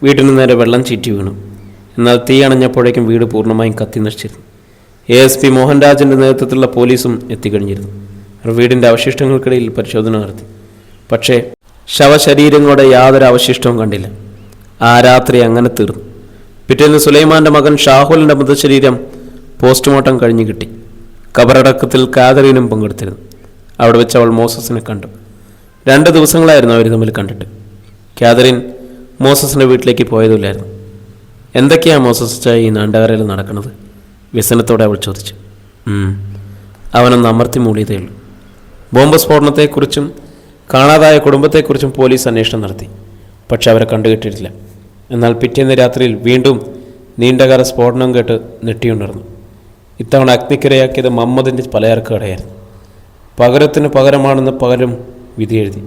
വീട്ടിന് നേരെ വെള്ളം ചീറ്റി വീണു. എന്നാൽ തീ അണഞ്ഞപ്പോഴേക്കും വീട് പൂർണ്ണമായും കത്തി നശിച്ചിരുന്നു. ASP മോഹൻരാജിൻ്റെ നേതൃത്വത്തിലുള്ള പോലീസും എത്തിക്കഴിഞ്ഞിരുന്നു. അവർ വീടിൻ്റെ അവശിഷ്ടങ്ങൾക്കിടയിൽ പരിശോധന നടത്തി. പക്ഷേ ശവശരീരങ്ങളുടെ യാതൊരു അവശിഷ്ടവും കണ്ടില്ല. ആ രാത്രി അങ്ങനെ തീർന്നു. പിറ്റേന്ന് സുലൈമാൻ്റെ മകൻ ഷാഹുലിൻ്റെ മൃതശരീരം പോസ്റ്റ്മോർട്ടം കഴിഞ്ഞ് കിട്ടി. ഖബറടക്കത്തിൽ കാതറീനും പങ്കെടുത്തിരുന്നു. അവിടെ വെച്ച് അവൾ മോസസിനെ കണ്ടു. 2 ദിവസങ്ങളായിരുന്നു അവർ തമ്മിൽ കണ്ടിട്ട്. കാതറിൻ മോസസിൻ്റെ വീട്ടിലേക്ക് പോയതില്ലായിരുന്നു. എന്തൊക്കെയാണ് മോസസ് ഈ നാണ്ടകരയിൽ നടക്കുന്നത്? വ്യസനത്തോടെ അവൾ ചോദിച്ചു. അവനൊന്ന് അമർത്തി മൂളിയതേ ഉള്ളൂ. ബോംബ് സ്ഫോടനത്തെക്കുറിച്ചും കാണാതായ കുടുംബത്തെക്കുറിച്ചും പോലീസ് അന്വേഷണം നടത്തി. പക്ഷെ അവരെ കണ്ടുകിട്ടിയിട്ടില്ല. എന്നാൽ പിറ്റേന്ന് രാത്രിയിൽ വീണ്ടും നീണ്ടകര സ്ഫോടനം കേട്ട് നെട്ടിയുണർന്നു. ഇത്തവണ അഗ്നിക്കിരയാക്കിയത് മുഹമ്മദിൻ്റെ പലചരക്ക് കടയായിരുന്നു. പകരത്തിന് പകരമാണെന്ന് പകരം വിധിയെഴുതി.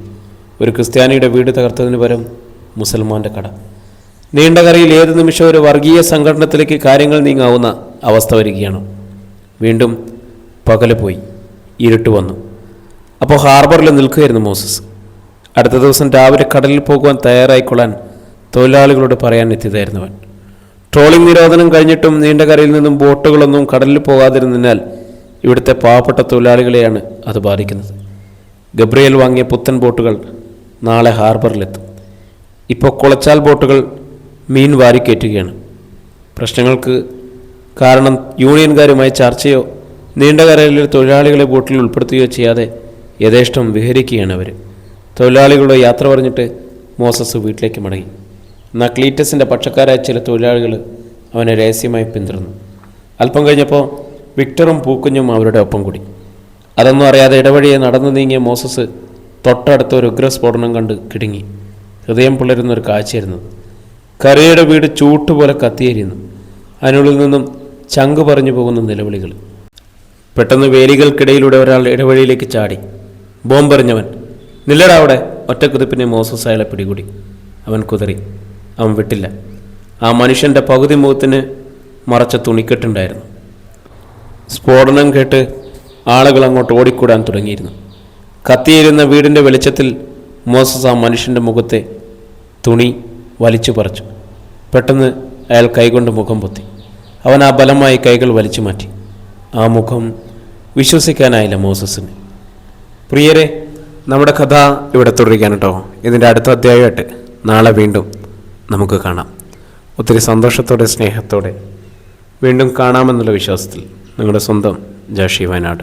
ഒരു ക്രിസ്ത്യാനിയുടെ വീട് തകർത്തതിന് പകരം മുസൽമാൻ്റെ കട. നീണ്ടകരയിൽ ഏത് നിമിഷം ഒരു വർഗീയ സംഘടനത്തിലേക്ക് കാര്യങ്ങൾ നീങ്ങാവുന്ന അവസ്ഥ വരികയാണ്. വീണ്ടും പകല് പോയി, ഇരുട്ട് വന്നു. അപ്പോൾ ഹാർബറിൽ നിൽക്കുകയായിരുന്നു മോസസ്. അടുത്ത ദിവസം രാവിലെ കടലിൽ പോകുവാൻ തയ്യാറായിക്കൊള്ളാൻ തൊഴിലാളികളോട് പറയാൻ എത്തിയതായിരുന്നു അവൻ. ട്രോളിംഗ് നിരോധനം കഴിഞ്ഞിട്ടും നീണ്ടകരയിൽ നിന്നും ബോട്ടുകളൊന്നും കടലിൽ പോകാതിരുന്നതിനാൽ ഇവിടുത്തെ പാവപ്പെട്ട തൊഴിലാളികളെയാണ് അത് ബാധിക്കുന്നത്. ഗബ്രിയേൽ വാങ്ങിയ പുത്തൻ ബോട്ടുകൾ നാളെ ഹാർബറിലെത്തും. ഇപ്പോൾ കുളച്ചാൽ ബോട്ടുകൾ മീൻ വാരിക്കയറ്റുകയാണ്. പ്രശ്നങ്ങൾക്ക് കാരണം യൂണിയൻകാരുമായി ചർച്ചയോ നീണ്ടകരയിലെ തൊഴിലാളികളെ ബോട്ടിൽ ഉൾപ്പെടുത്തുകയോ ചെയ്യാതെ യഥേഷ്ടം വിഹരിക്കുകയാണ് അവർ. തൊഴിലാളികളുടെ യാത്ര പറഞ്ഞിട്ട് മോസസ് വീട്ടിലേക്ക് മടങ്ങി. എന്നാൽ ക്ലീറ്റസിൻ്റെ പക്ഷക്കാരായ ചില തൊഴിലാളികൾ അവനെ രഹസ്യമായി പിന്തുടർന്നു. അല്പം കഴിഞ്ഞപ്പോൾ വിക്ടറും പൂക്കുഞ്ഞും അവരുടെ ഒപ്പം കൂടി. അതൊന്നും അറിയാതെ ഇടവഴിയെ നടന്നു നീങ്ങിയ മോസസ് തൊട്ടടുത്ത ഒരു ഉഗ്രസ്ഫോടനം കണ്ട് കിടുങ്ങി. ഹൃദയം പിളരുന്നൊരു കാഴ്ചയായിരുന്നു. കരയുടെ വീട് ചൂട്ടുപോലെ കത്തിയേരിയുന്നു. അതിനുള്ളിൽ നിന്നും ചങ്ക് പറഞ്ഞു പോകുന്ന നിലവിളികൾ. പെട്ടെന്ന് വേലികൾക്കിടയിലൂടെ ഒരാൾ ഇടവഴിയിലേക്ക് ചാടി. ബോംബെറിഞ്ഞവൻ നില്ലടാ അവിടെ! ഒറ്റക്കുതിപ്പിനെ മോസസ് അയാളെ പിടികൂടി. അവൻ കുതറി. അവൻ വിട്ടില്ല. ആ മനുഷ്യൻ്റെ പകുതി മുഖത്തിന് മറച്ച തുണിക്കെട്ടുണ്ടായിരുന്നു. സ്ഫോടനം കേട്ട് ആളുകൾ അങ്ങോട്ട് ഓടിക്കൂടാൻ തുടങ്ങിയിരുന്നു. കത്തിയിരുന്ന വീടിൻ്റെ വെളിച്ചത്തിൽ മോസസ് ആ മനുഷ്യൻ്റെ മുഖത്തെ തുണി വലിച്ചു പറിച്ചു. പെട്ടെന്ന് അയാൾ കൈകൊണ്ട് മുഖം പൊത്തി. അവൻ ആ ബലമായി കൈകൾ വലിച്ചു മാറ്റി. ആ മുഖം വിശ്വസിക്കാനായില്ല മോസസിന്. പ്രിയരെ, നമ്മുടെ കഥ ഇവിടെ തുടരുകയാണ് കേട്ടോ. ഇതിൻ്റെ അടുത്ത അധ്യായമായിട്ട് നാളെ വീണ്ടും നമുക്ക് കാണാം. ഒത്തിരി സന്തോഷത്തോടെ സ്നേഹത്തോടെ വീണ്ടും കാണാമെന്നുള്ള വിശ്വാസത്തിൽ നിങ്ങളുടെ സ്വന്തം ജാഷി വയനാട്.